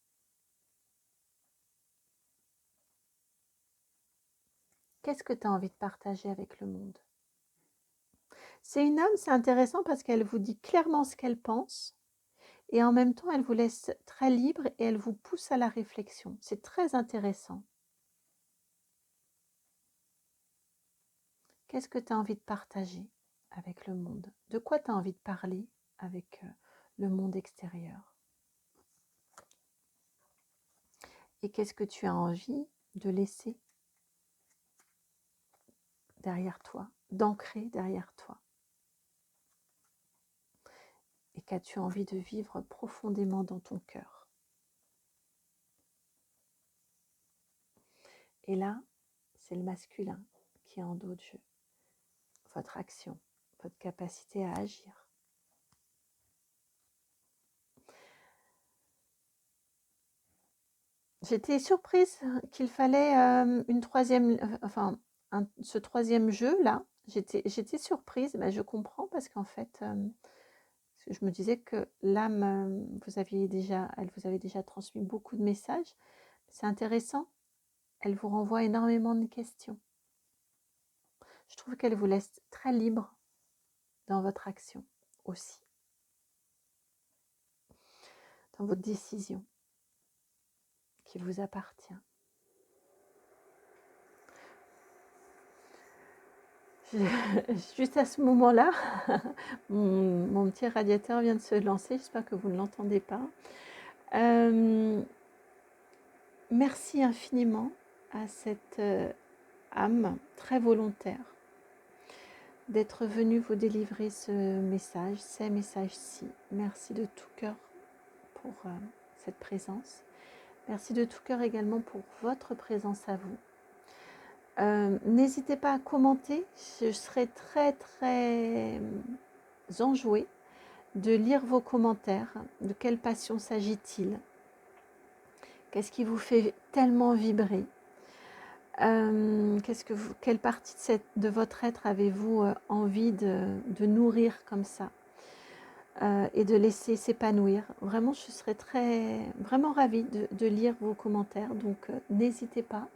Qu'est-ce que tu as envie de partager avec le monde? C'est une âme, c'est intéressant parce qu'elle vous dit clairement ce qu'elle pense et en même temps, elle vous laisse très libre et elle vous pousse à la réflexion. C'est très intéressant. Qu'est-ce que tu as envie de partager avec le monde? De quoi tu as envie de parler avec le monde extérieur? Et qu'est-ce que tu as envie de laisser derrière toi, d'ancrer derrière toi? Et qu'as-tu envie de vivre profondément dans ton cœur? Et là, c'est le masculin qui est en dos de jeu. Votre action, votre capacité à agir. J'étais surprise qu'il fallait une troisième, ce troisième jeu là. J'étais surprise, je comprends parce qu'en fait, je me disais que l'âme, elle vous avait déjà transmis beaucoup de messages. C'est intéressant, elle vous renvoie énormément de questions. Je trouve qu'elle vous laisse très libre dans votre action aussi, dans votre décision qui vous appartient. Juste à ce moment-là, mon petit radiateur vient de se lancer, j'espère que vous ne l'entendez pas. Merci infiniment à cette âme très volontaire d'être venue vous délivrer ce message, ces messages-ci. Merci de tout cœur pour cette présence. Merci de tout cœur également pour votre présence à vous. N'hésitez pas à commenter, je serai très très enjouée de lire vos commentaires. De quelle passion s'agit-il? Qu'est-ce qui vous fait tellement vibrer? Quelle partie de votre être avez-vous envie de nourrir comme ça et de laisser s'épanouir? Vraiment, je serais vraiment ravie de lire vos commentaires, donc n'hésitez pas.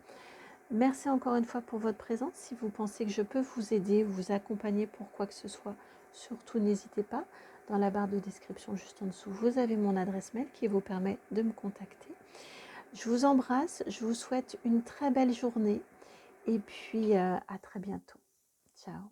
Merci encore une fois pour votre présence. Si vous pensez que je peux vous aider, vous accompagner pour quoi que ce soit, surtout n'hésitez pas. Dans la barre de description juste en dessous, vous avez mon adresse mail qui vous permet de me contacter. Je vous embrasse, je vous souhaite une très belle journée et puis à très bientôt. Ciao.